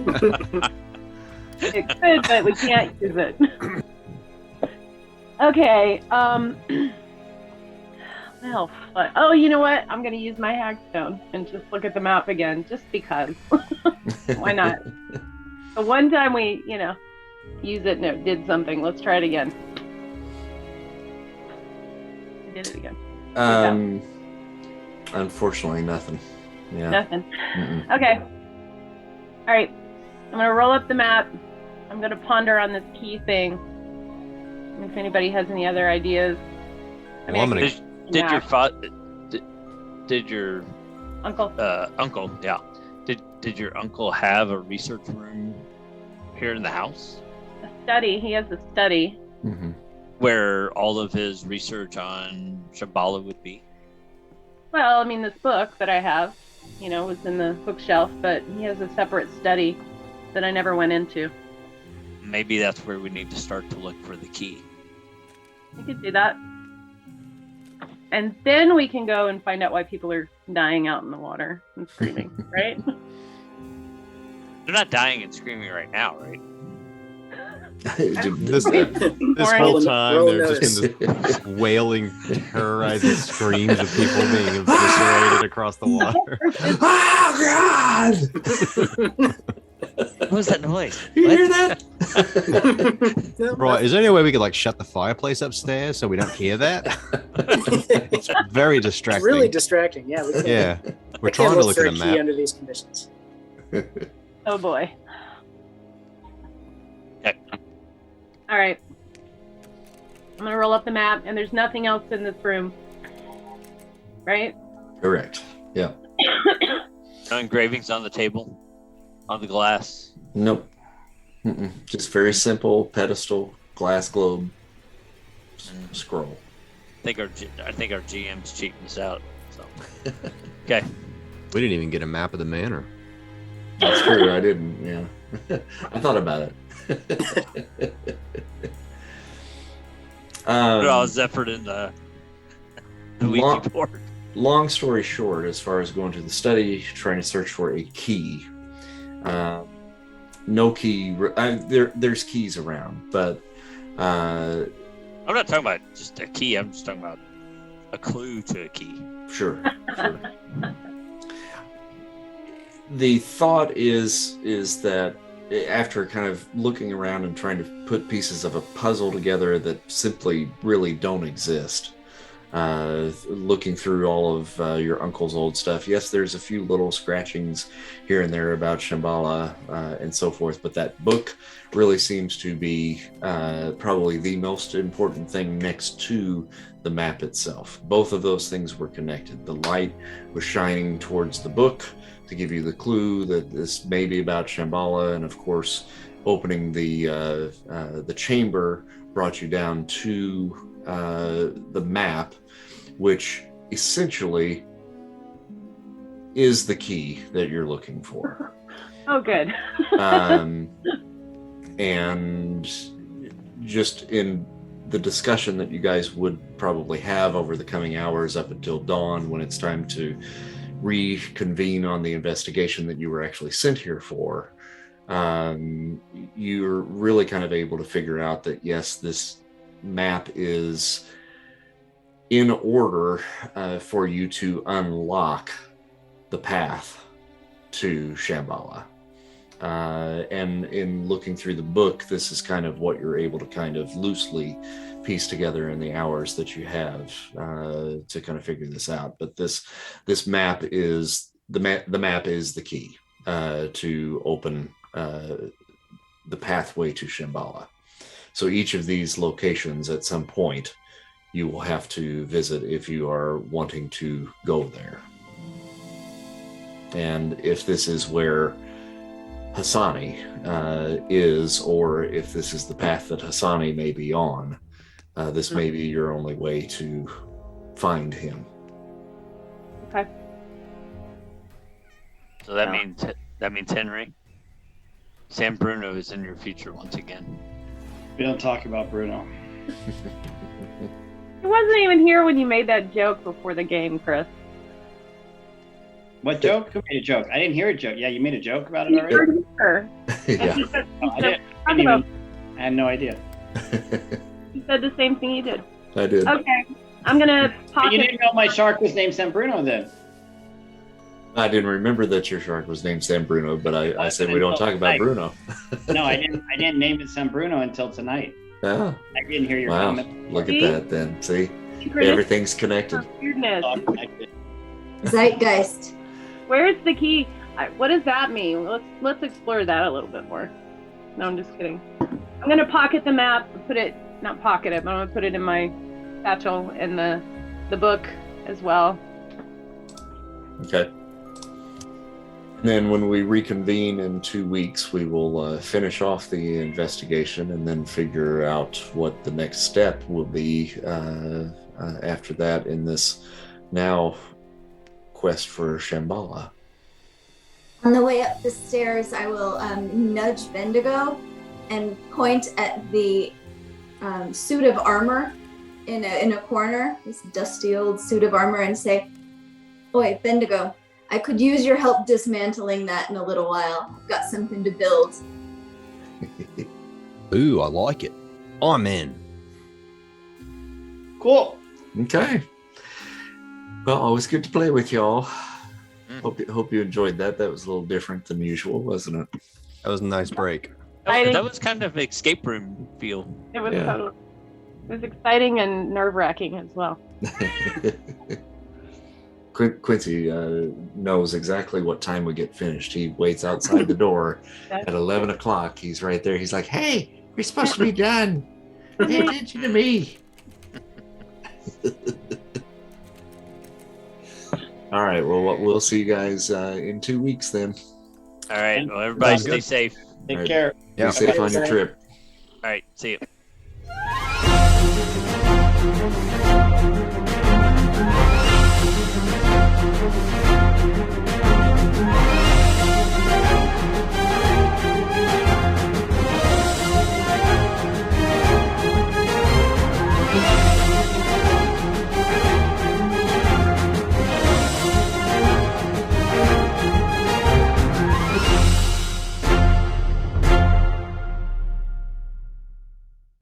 It could, but we can't use it. Okay. Well, oh, you know what? I'm gonna use my hagstone and just look at the map again, just because. Why not? The one time we, use it and it did something. Let's try it again. I did it again. Unfortunately, nothing. Yeah. Nothing. Mm-mm. Okay. All right. I'm gonna roll up the map. I'm gonna ponder on this key thing. If anybody has any other ideas. I Well, I'm mean, gonna- Did your did your uncle? uncle, yeah, did your uncle have a research room here in the house A study. He has a study. Mhm. where all of his research on Shambhala would be? Well, I mean, this book that I have, was in the bookshelf, but he has a separate study that I never went into. Maybe that's where we need to start to look for the key. We could do that. And then we can go and find out why people are dying out in the water and screaming, right? They're not dying and screaming right now, right? This Or whole any- time, there's just been this wailing, terrorizing screams of people being eviscerated across the water. Oh God! What was that noise? You What? hear that? Right, is there any way we could shut the fireplace upstairs so we don't hear that? It's very distracting. Really distracting. Yeah. We can't, Yeah, we're I can't trying to look for at a a key map. under these conditions. Oh boy. Okay. All right. I'm gonna roll up the map, and there's nothing else in this room, right? Correct. Yeah. No engravings on the table, on the glass. Nope. Mm-mm. Just very simple pedestal, glass globe, scroll. I think our GM's cheating us out. So, okay. We didn't even get a map of the manor. That's true. I didn't. Yeah. I thought about it. Put all his effort in the Ouija Long- board. Long story short, as far as going to the study, trying to search for a key, no key. There's keys around, but I'm not talking about just a key. I'm just talking about a clue to a key. sure. The thought is that after kind of looking around and trying to put pieces of a puzzle together that simply really don't exist, looking through all of your uncle's old stuff, yes, there's a few little scratchings here and there about Shambhala and so forth, but that book really seems to be probably the most important thing next to the map itself. Both of those things were connected. The light was shining towards the book to give you the clue that this may be about Shambhala, and of course, opening the chamber brought you down to the map, which essentially is the key that you're looking for. Oh, good. And just in the discussion that you guys would probably have over the coming hours up until dawn, when it's time to reconvene on the investigation that you were actually sent here for, you're really kind of able to figure out that yes, this map is in order for you to unlock the path to Shambhala. And in looking through the book, this is kind of what you're able to kind of loosely piece together in the hours that you have to kind of figure this out. But this map is the map is the key to open the pathway to Shambhala. So each of these locations at some point you will have to visit if you are wanting to go there. And if this is where Hasani is, or if this is the path that Hasani may be on, this may be your only way to find him. Okay. So that means Henry, San Bruno is in your future once again. We don't talk about Bruno. He wasn't even here when you made that joke before the game, Chris. What joke? Who made a joke? I didn't hear a joke. Yeah, you made a joke about it already? Sure. Yeah. I had no idea. You said the same thing you did. I did. Okay. I'm going to You didn't know my shark was named San Bruno then? I didn't remember that your shark was named San Bruno, but I said we don't talk about Bruno. No, I didn't name it San Bruno until tonight. Oh. I didn't hear your comment. Look at that then. See? Everything's connected. Weirdness. Zeitgeist. Where's the key? What does that mean? Let's explore that a little bit more. No, I'm just kidding. I'm going to pocket the map, not pocket it, but I'm going to put it in my satchel in the book as well. Okay. And then when we reconvene in 2 weeks, we will finish off the investigation and then figure out what the next step will be after that in this now quest for Shambhala. On the way up the stairs, I will nudge Bendigo and point at the suit of armor in a corner, this dusty old suit of armor, and say, "Oi, Bendigo, I could use your help dismantling that in a little while. I've got something to build." Ooh, I like it. I'm in. Cool. Okay. Well, always good to play with y'all. Hope you enjoyed that. That was a little different than usual, wasn't it? That was a nice break. That was kind of escape room feel. It was totally. It was exciting and nerve-wracking as well. Quincy knows exactly what time we get finished. He waits outside the door at 11 o'clock. He's right there. He's like, "Hey, we're supposed to be done. Pay attention to me." All right. Well, we'll see you guys in 2 weeks then. All right. Well, everybody stay safe. Take care. Be safe on your trip. All right. See you.